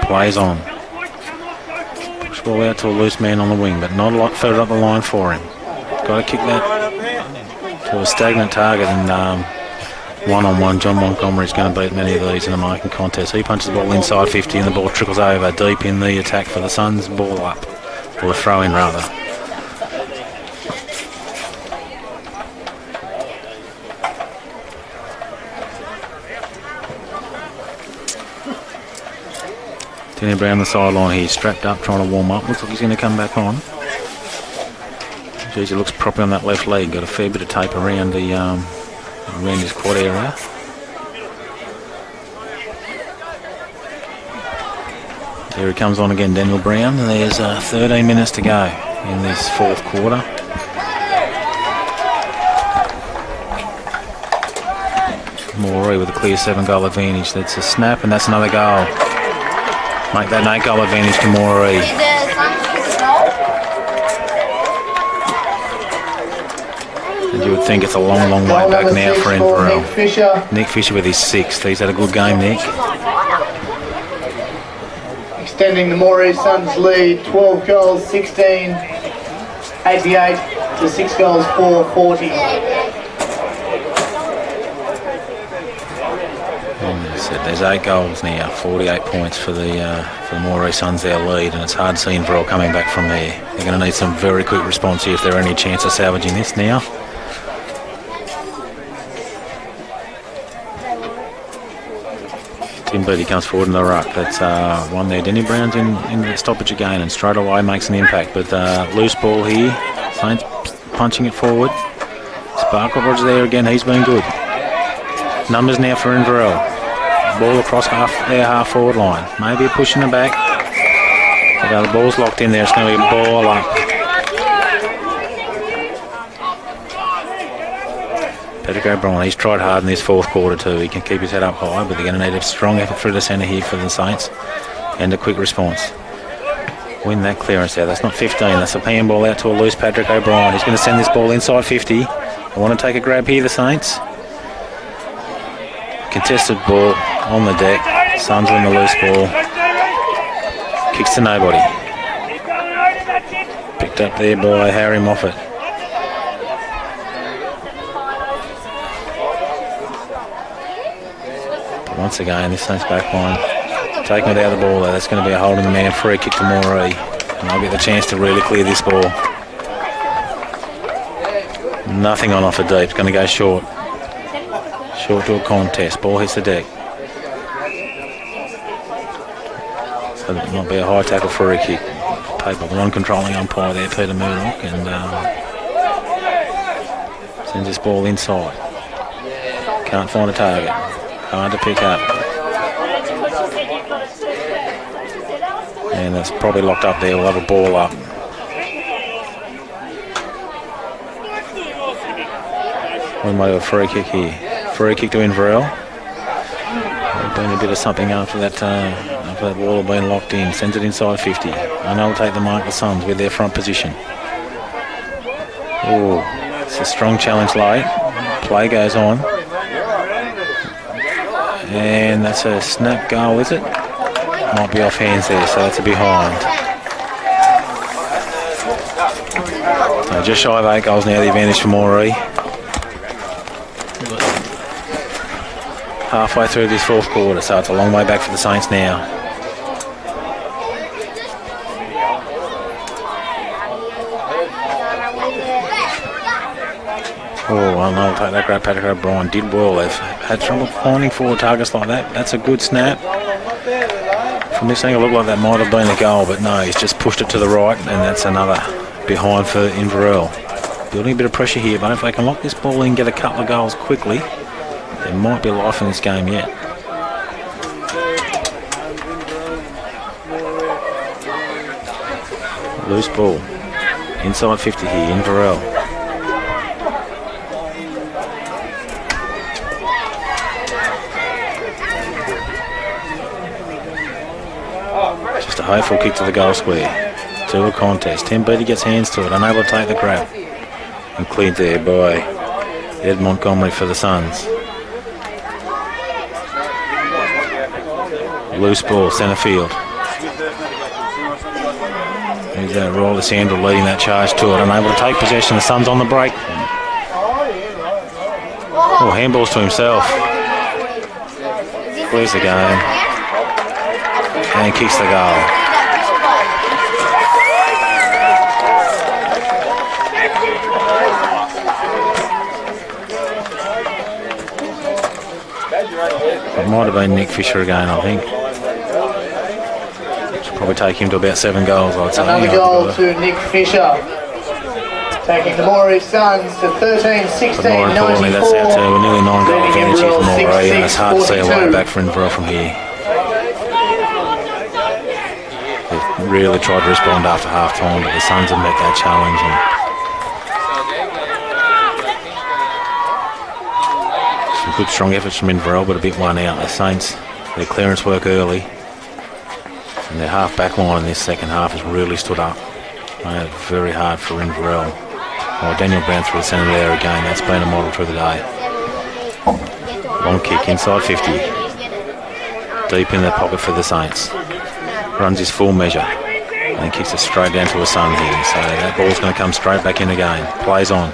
Plays on. Push ball out to a loose man on the wing, but not a lot further up the line for him. Got to kick that to a stagnant target, and one-on-one, John Montgomery's going to beat many of these in a marking contest. He punches the ball inside 50 and the ball trickles over deep in the attack for the Suns. Ball up, or a throw-in rather. Danny Brown on the sideline here, strapped up, trying to warm up. Looks like he's going to come back on. Jeez, he looks properly on that left leg. Got a fair bit of tape around the around his quad area. There he comes on again, Daniel Brown. And there's 13 minutes to go in this fourth quarter. Moree with a clear 7-goal advantage. That's a snap, and that's another goal. Make that an 8-goal advantage to Moree. And you would think it's a long, long way back now for Inverell. Nick Fisher with his 6th. He's had a good game, Nick. Extending the Moree Suns lead, 12 goals, 16, 88 to 6 goals, 4, 40. There's 8 goals now, 48 points for the Moree Suns, their lead, and it's hard to see Inverell coming back from there. They're going to need some very quick response here if there are any chance of salvaging this now. Tim Beattie comes forward in the ruck. That's one there. Denny Brown's in the stoppage again and straight away makes an impact. But loose ball here. Saints punching it forward. Sparkle there again. He's been good. Numbers now for Inverell. Ball across their half forward line. Maybe a push in the back. The ball's locked in there. It's going to be a ball up. Patrick O'Brien, he's tried hard in this fourth quarter too. He can keep his head up high, but they're going to need a strong effort through the centre here for the Saints and a quick response. Win that clearance out. That's not 15. That's a handball out to a loose Patrick O'Brien. He's going to send this ball inside 50. I want to take a grab here, the Saints. Contested ball on the deck. Suns win the loose ball. Kicks to nobody. Picked up there by Harry Moffat. But once again, this Saints back line taking it out of the ball. That's going to be a holding the man. Free kick to Moree. And they'll get the chance to really clear this ball. Nothing on offer deep. It's going to go short. Short to a contest. Ball hits the deck. So it might be a high tackle for a kick. Paid by the non-controlling umpire there, Peter Murdoch, and sends this ball inside. Can't find a target. Hard to pick up. And that's probably locked up there. We'll have a ball up. We might have a free kick here. Free kick to Inverell. Doing a bit of something after that ball had been locked in. Sends it inside 50. And they'll take the mark, the Suns, with their front position. Oh, it's a strong challenge late. Play goes on. And that's a snap goal, is it? Might be off hands there, so that's a behind. So just shy of 8 goals now, the advantage for Moree. Halfway through this fourth quarter, so it's a long way back for the Saints now. Oh, well, no, take that grab. Patrick O'Brien did well. They've had trouble finding forward targets like that. That's a good snap. From this angle, it looked like that might have been a goal, but no, he's just pushed it to the right, and that's another behind for Inverell. Building a bit of pressure here, but if they can lock this ball in and get a couple of goals quickly, there might be life in this game yet. Loose ball. Inside 50 here, Inverell. hopeful kick to the goal square. To a contest. Tim Beattie gets hands to it, unable to take the grab. And cleared there by Ed Montgomery for the Suns. Loose ball, centre field. There's that Roller Sandra leading that charge to it, unable to take possession. The Suns on the break. Oh, handballs to himself. Clears the game. And kicks the goal. It might have been Nick Fisher again, I think. Should probably take him to about 7 goals, I'd say. Another goal to Nick Fisher. Taking the Moree Suns to 13-16-94. But more importantly, that's out to a nearly 9-goal advantage for Moree, and it's hard to see a way back for Inverell from here. They've really tried to respond after half-time, but the Suns have met that challenge. And some good, strong efforts from Inverell, but a bit one out. The Saints, their clearance work early, and their half-back line in this second half has really stood up. Made it very hard for Inverell. Oh, Daniel Brown through the centre there again. That's been a model through the day. Long kick inside 50. Deep in the pocket for the Saints. Runs his full measure. And then kicks it straight down to a Sun here. So that ball's going to come straight back in again. Plays on.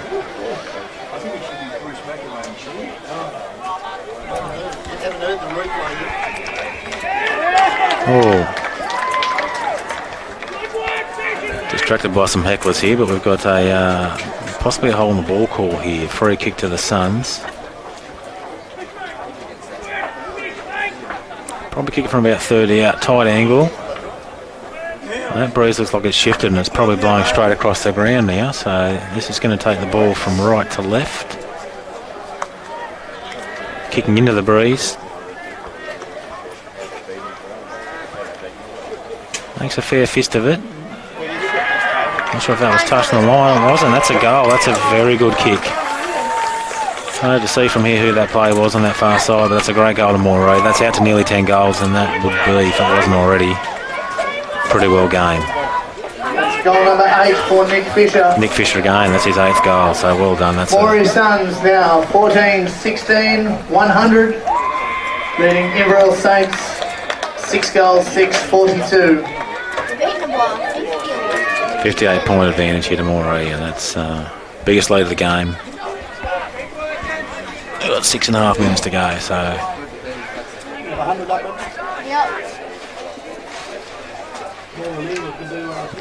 Oh. Distracted by some hecklers here, but we've got a possibly a hole in the ball call here. Free kick to the Suns. Probably kick it from about 30 out, tight angle. That breeze looks like it's shifted and it's probably blowing straight across the ground now. So this is going to take the ball from right to left. Kicking into the breeze. Makes a fair fist of it. Not sure if that was touching the line. It wasn't. That's a goal. That's a very good kick. Hard to see from here who that player was on that far side, but that's a great goal to Moree. That's out to nearly 10 goals, and that would be, if it wasn't already, pretty well game. Goal number 8 for Nick Fisher. Nick Fisher again. That's his 8th goal, so well done. That's Moree Suns now 14-16-100. Leading Inverell Saints 6 goals, 6-42. 58-point advantage here to Moree, and that's biggest lead of the game. They've got 6.5 minutes to go, so.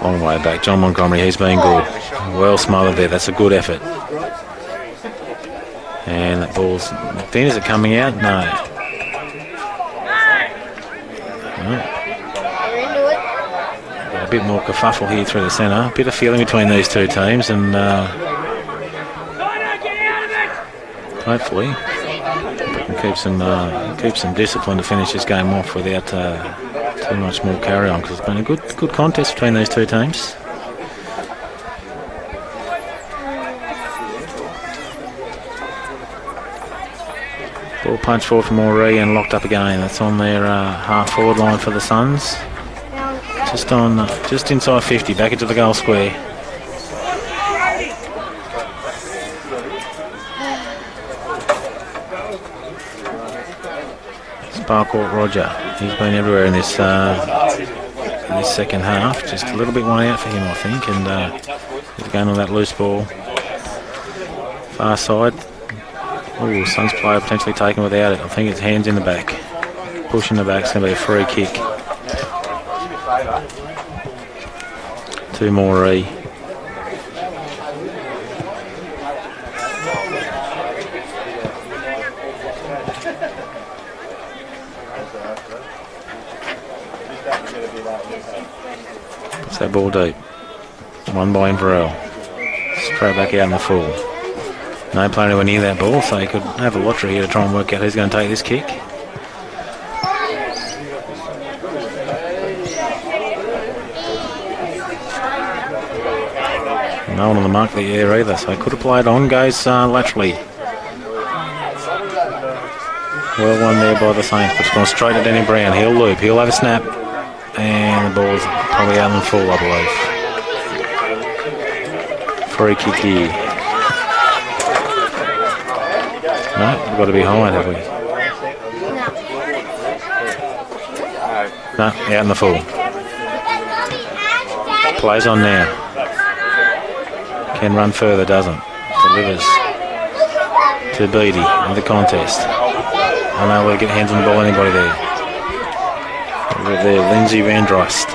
Long way back. John Montgomery, he's been good. Well smothered there. That's a good effort. And that ball's knocked in. Is it coming out? No. A bit more kerfuffle here through the centre. A bit of feeling between these two teams, and hopefully we can keep some discipline to finish this game off without too much more carry on, because it's been a good contest between these two teams. Ball punch forward for Moree and locked up again. That's on their half forward line for the Suns. Just inside 50, back into the goal square. Sparkle Roger, he's been everywhere in this second half. Just a little bit one out for him, I think, and he's going on that loose ball. Far side. Oh, Suns player potentially taken without it. I think it's hands in the back. Push in the back, it's going to be a free kick. To Moree. It's that ball deep. Won by Inverell. Straight back out in the full. No player anywhere near that ball, so he could have a lottery here to try and work out who's going to take this kick. No one on the mark there either, so he could have played on. Goes laterally. Well won there by the Saints, but it's gone straight to Danny Brown. He'll loop, he'll have a snap. And the ball's probably out in full, I believe. Free kick here. No, we've got to be behind, have we? No, out in the full. Plays on now. Can run further, doesn't. Delivers to Beattie in the contest. Unable to get hands on the ball, anybody there. Over there, Lindsay Van Drost.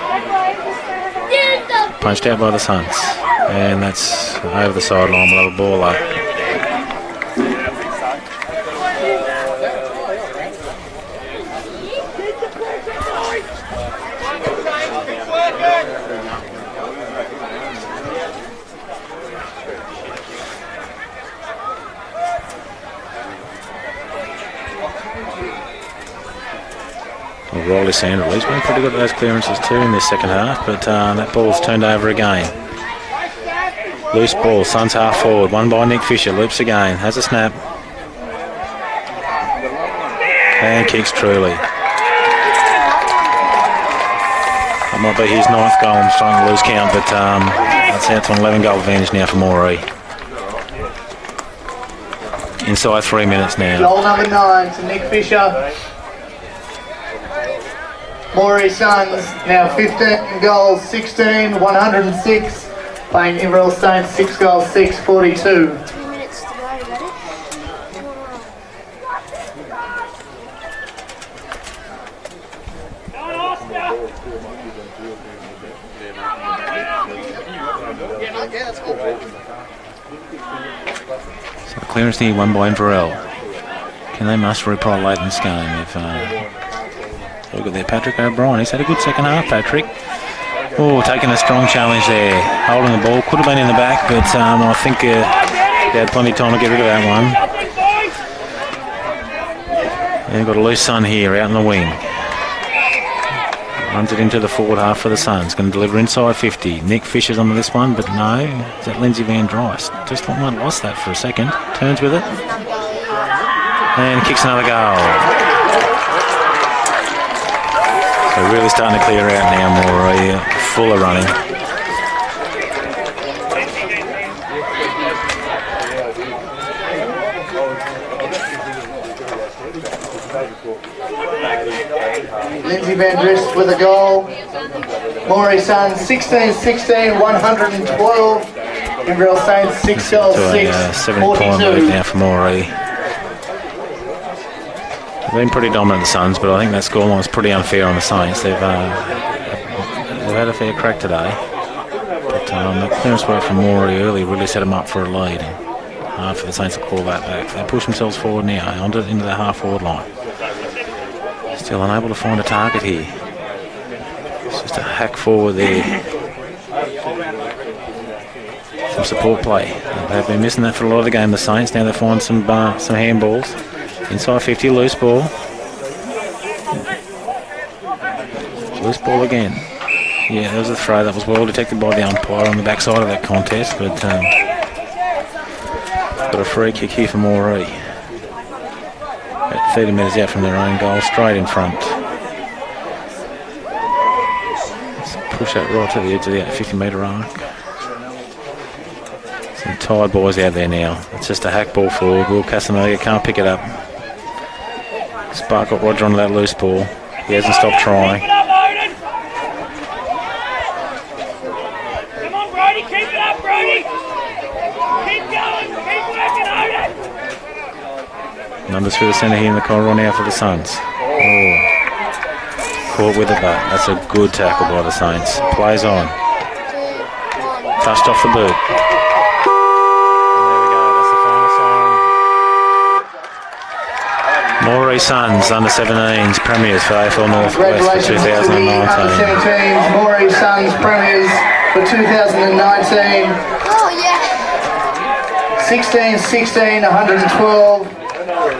Punched out by the Suns. And that's over the sideline. We'll have a ball up. Riley Sanders, he's been pretty good at those clearances too in this second half, but that ball's turned over again. Loose ball, Suns half forward, won by Nick Fisher, loops again, has a snap. And kicks truly. That might be his 9th goal, I'm starting to lose count, but that's out to an 11 goal advantage now for Moree. Inside 3 minutes now. Goal number 9 to Nick Fisher. Moree Suns now 15 goals, 16, 106. Playing Inverell Saints 6 goals, 6, 42. 2 minutes to go, ready? So clearance near won by Inverell. Can they muster a reply late in this game? If look at there, Patrick O'Brien. He's had a good second half, Patrick. Oh, taking a strong challenge there. Holding the ball. Could have been in the back, but I think they had plenty of time to get rid of that one. And got a loose Sun here out in the wing. Runs it into the forward half for the Suns. Going to deliver inside 50. Nick Fisher's onto this one, but no. Is that Lindsay Van Drost? Just thought I lost that for a second. Turns with it. And kicks another goal. So really starting to clear out now, Moree. Full of running. Lindsay Van Drost with a goal. Moree Suns 16-16, 112. Inverell Saints 6 goals, 6, 7-point lead 42. now for Moree. They've been pretty dominant, the Suns, but I think that scoreline was pretty unfair on the Saints. They've had a fair crack today. But the clearance work from Moree early really set them up for a lead. And for the Saints to call that back. They push themselves forward now, into the half-forward line. Still unable to find a target here. It's just a hack forward there. Some support play. They've been missing that for a lot of the game, the Saints. Now they find some handballs. Inside 50, loose ball. Loose ball again. Yeah, there was a throw that was well detected by the umpire on the backside of that contest, but got a free kick here for Moree. At 30 metres out from their own goal, straight in front. Let's push that right to the edge of the 50-metre arc. Some tired boys out there now. It's just a hack ball forward. Will Casanova can't pick it up. Spark up Roger on that loose ball. He hasn't stopped trying. Come on, Brody, keep it up, Brody. Keep going, keep working on it. Numbers through the centre here in the corner now for the Suns. Oh. Caught with it, but that's a good tackle by the Saints. Plays on. Touched off the boot. Moree Suns under-17s premiers for AFL North West for 2019. Under-17s Moree Suns premiers for 2019. Oh, yeah. 16-16, 112.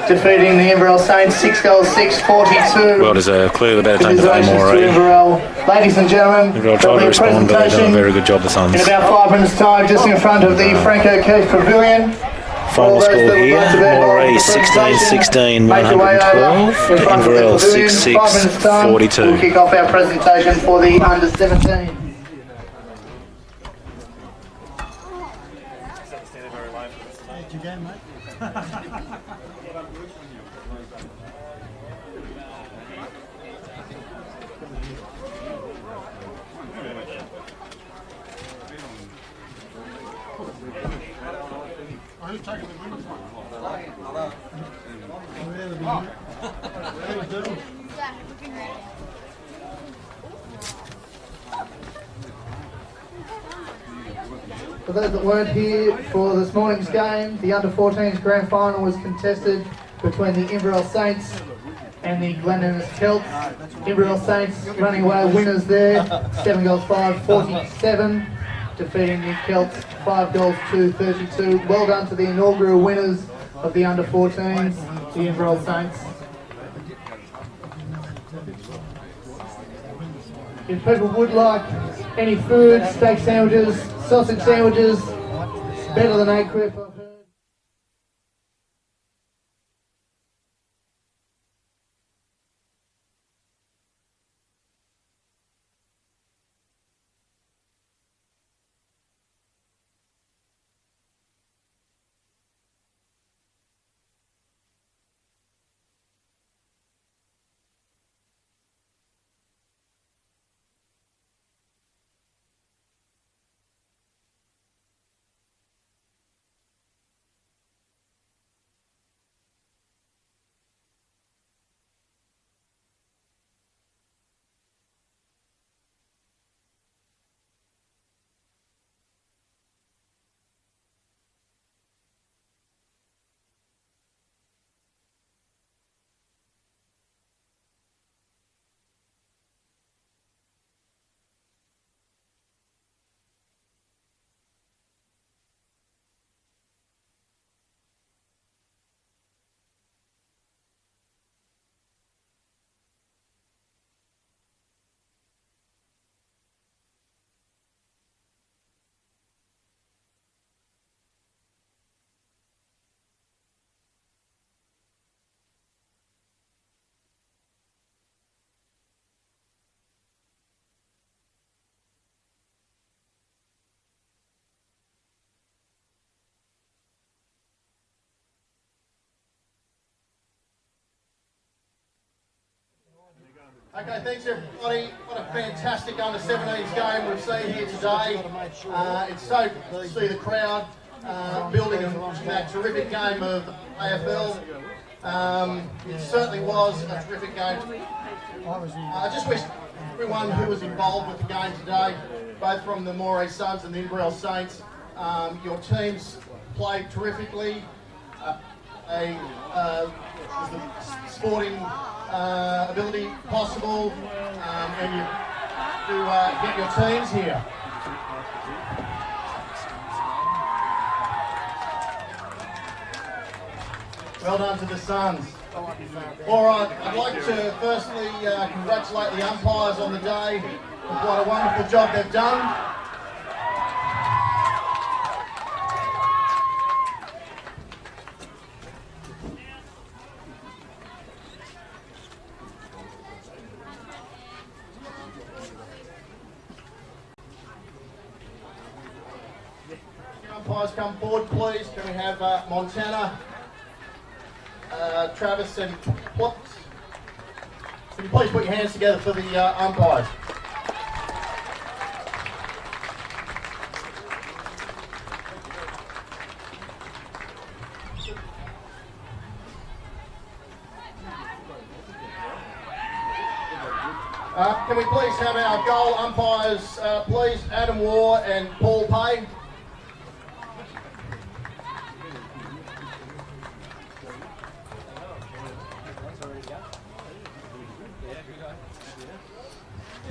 Defeating the Inverell Saints 6 goals, 6, 42. Well deserved. Clearly the better team today, Moree. Ladies and gentlemen, Inverell tried to respond, but they've done a very good job, the Suns. In about 5 minutes' time, just in front of the Frank O'Keefe Pavilion. Final score here, Moree 16-16, 112 to Inverell 6-6, 42. We'll kick off our presentation for the under-17. For those that weren't here for this morning's game, the under-14s grand final was contested between the Inverell Saints and the Glen Celts. Inverell Saints running away winners there, 7-5, 47, defeating the Celts 5-2, 32. Well done to the inaugural winners of the under-14s, the Inverell Saints. If people would like any food, steak sandwiches, sausage sandwiches, better than 8 crib, I've heard. Okay, thanks everybody. What a fantastic under-17s game we've seen here today. It's so good to see the crowd building and watching that terrific game of AFL. It certainly was a terrific game. I just wish everyone who was involved with the game today, both from the Moree Suns and the Inverell Saints, your teams played terrifically. Was the sporting ability possible, and you to get your teams here. Well done to the Suns. All right, I'd like to firstly congratulate the umpires on the day for what a wonderful job they've done. Umpires come forward, please. Can we have Montana, Travis and Plot? Can you please put your hands together for the umpires? Can we please have our goal umpires, please, Adam Waugh and Paul Pay?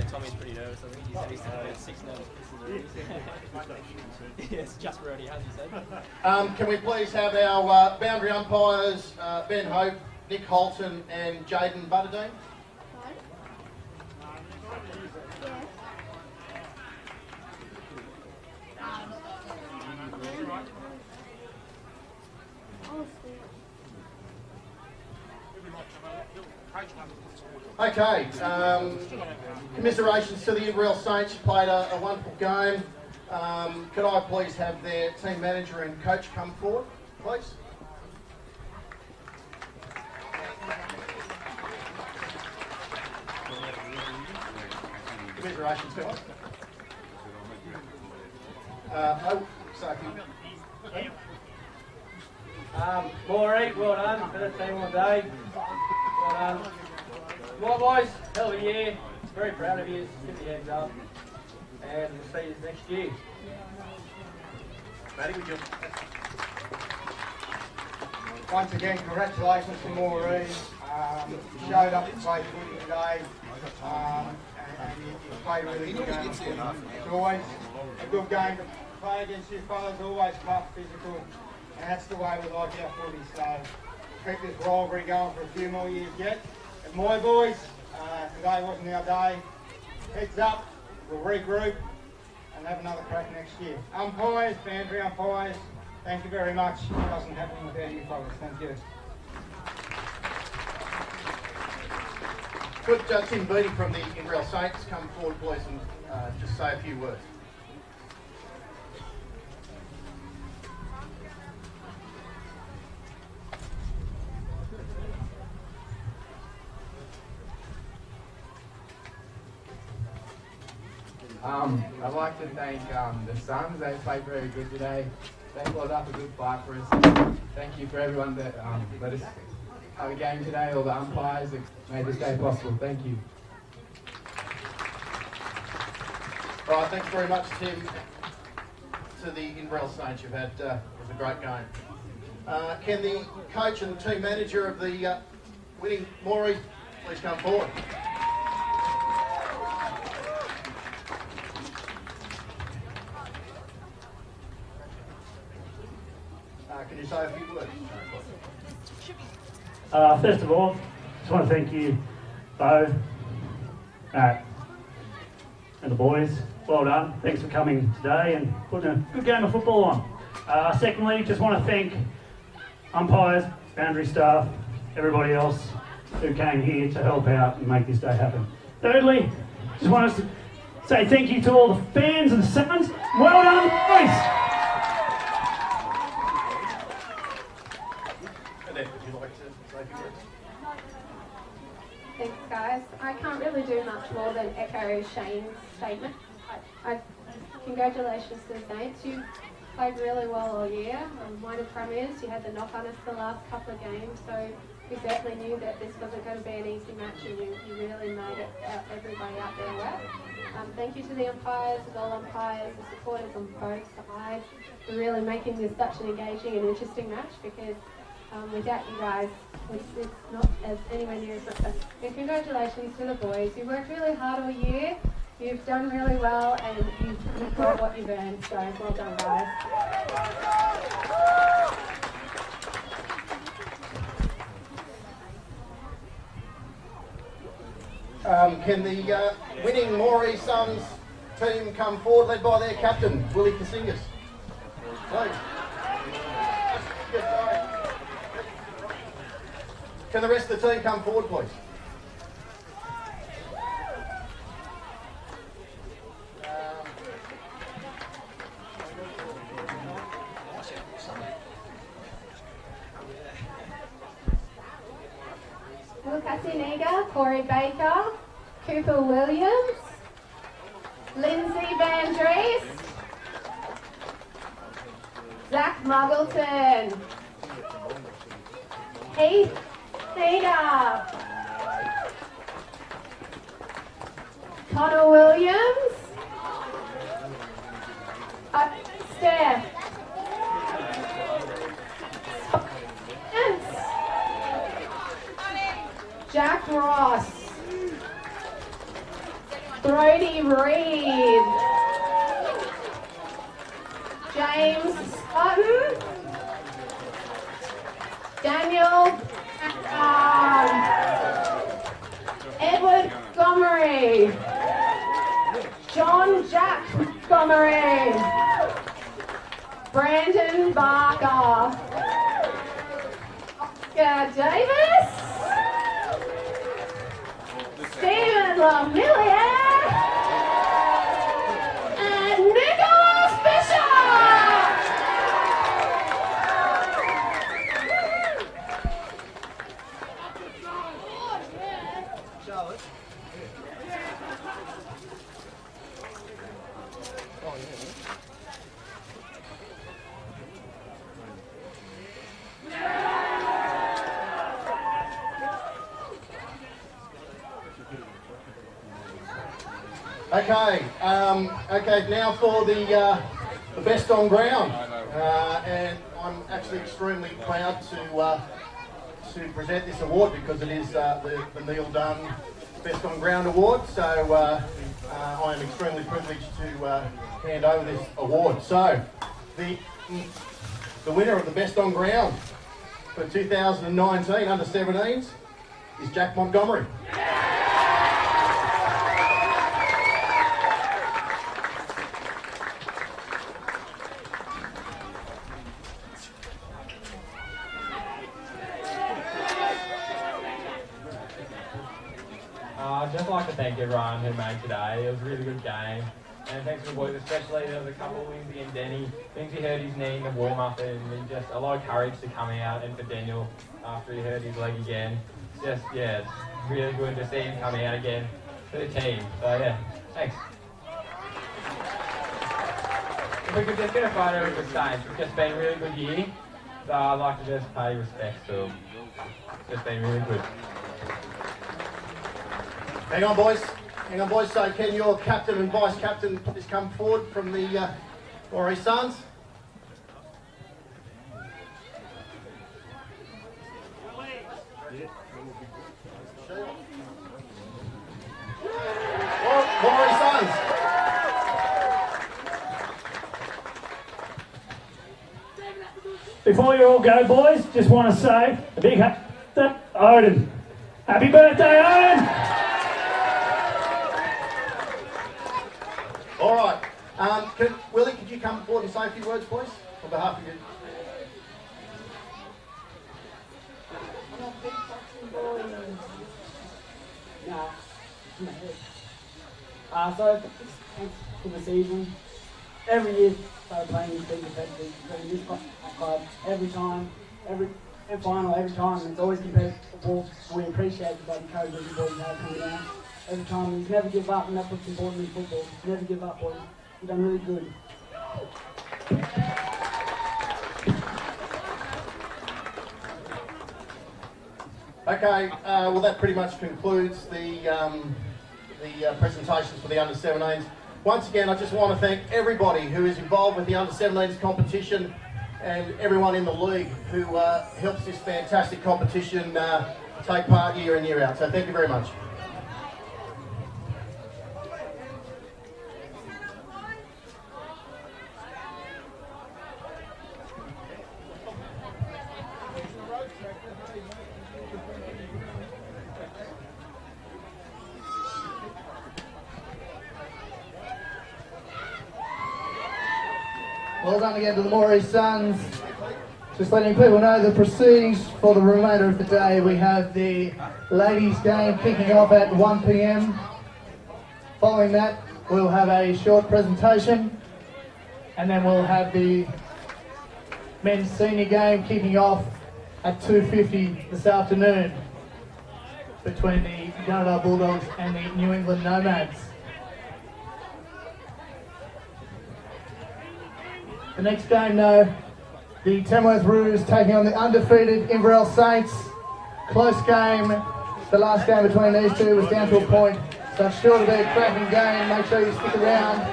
Tommy's pretty nervous. I think he said he's had about 6 nerves. Yes, just for already has, he said. Can we please have our boundary umpires, Ben Hope, Nick Holton and Jaden Butterdine? Okay, commiserations to the Inverell Saints. You played a wonderful game. Could I please have their team manager and coach come forward, please? Commiserations, guys. Sophie. Moree, well done. First team on the day. Well done. Well, boys, hell of a year. Very proud of you. Give your hands up. And we'll see you next year. Matty, would you? Once again, congratulations to Moree. You showed up to play footy today. And you played a really good game. It's always a good game to play against your fellas, always tough, physical. And that's the way we like our footy. So keep this rivalry going for a few more years yet. And my boys, today wasn't our day. Heads up, we'll regroup and have another crack next year. Umpires, boundary umpires, thank you very much. It doesn't happen without you fellas. Thank you. Could Tim Beattie from the Inverell Saints come forward, please, and just say a few words? I'd like to thank the Suns. They played very good today. They pulled up a good fight for us. Thank you for everyone that let us have a game today, all the umpires that made this day possible. Thank you. All right, thanks very much, Tim. To the Inverell Saints, you've had it was a great game. Can the coach and team manager of the winning Moree please come forward? Can you say a few words? First of all, just want to thank you, Bo, and the boys. Well done. Thanks for coming today and putting a good game of football on. Secondly, just want to thank umpires, boundary staff, everybody else who came here to help out and make this day happen. Thirdly, just want to say thank you to all the fans and the Suns. Well done, boys. Thanks, guys. I can't really do much more than echo Shane's statement. Congratulations to the Saints. You played really well all year. Minor premiers, you had the knock on us the last couple of games, so we certainly knew that this wasn't going to be an easy match, and you really made it everybody out there well. Thank you to the umpires, the goal umpires, the supporters on both sides for really making this such an engaging and interesting match, because without you guys, it's not as anywhere near as much fun. And congratulations to the boys. You worked really hard all year. You've done really well, and you've got what you've earned. So well done, guys. Can the winning Moree Suns team come forward, led by their captain, Willie Kasingas? Please. Can the rest of the team come forward, please? Lucas Iniga, Corey Baker, Cooper Williams, Lindsay Van Dries, Zach Muggleton, Heath Cedar, Connor Williams, Steph, Jack Ross, Brody Reed, James Sutton, Daniel Edward Gomery, John Jack Gomery, Brandon Barker, Oscar Davis, Stephen Lamillier, and Nicholas Bishop. Okay, now for the best on ground, and I'm actually extremely proud to present this award because it is the Neil Dunn Best on Ground Award. So I am extremely privileged to hand over this award. So the winner of the Best on Ground for 2019 under 17s is Jack Montgomery. I'd just like to thank everyone who made today. It was a really good game. And thanks to the boys, especially there was a couple of Lindsay and Denny. Lindsay hurt his knee in the warm-up and just a lot of courage to come out, and for Daniel after he hurt his leg again. Just, yeah, it's really good to see him coming out again for the team. So yeah, thanks. If we could just get a photo with the Saints, it's just been a really good year. So I'd like to just pay respects to them. It's just been really good. Hang on, boys. Hang on, boys. So can your captain and vice captain just come forward from the Moree Suns? Moree Suns. Before you all go, boys, just want to say a big Odin. Happy birthday, Odin! All right. Willie, could you come forward and say a few words, please, on behalf of you? So for the season, every year started playing these big competitive this club every time, every final, every time, and it's always competitive. We appreciate the bloody coach every boys have coming down. Every time, we never give up, and that's what's important in football. Never give up, boys. You've done really good. Okay, well that pretty much concludes the presentations for the under-17s. Once again, I just want to thank everybody who is involved with the under-17s competition and everyone in the league who helps this fantastic competition take part year in, year out. So thank you very much. Well done again to the Moree Suns. Just letting people know the proceedings for the remainder of the day. We have the ladies' game kicking off at 1 p.m. Following that, we'll have a short presentation, and then we'll have the men's senior game kicking off at 2:50 this afternoon between the Gunnedah Bulldogs and the New England Nomads. The next game, though, the Tamworth Roos taking on the undefeated Inverell Saints. Close game. The last game between these two was down to a point, so it's sure to be a cracking game. Make sure you stick around.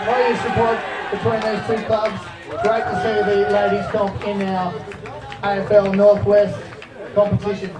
Show your support between these two clubs. Great to see the ladies comp in our AFL Northwest competition.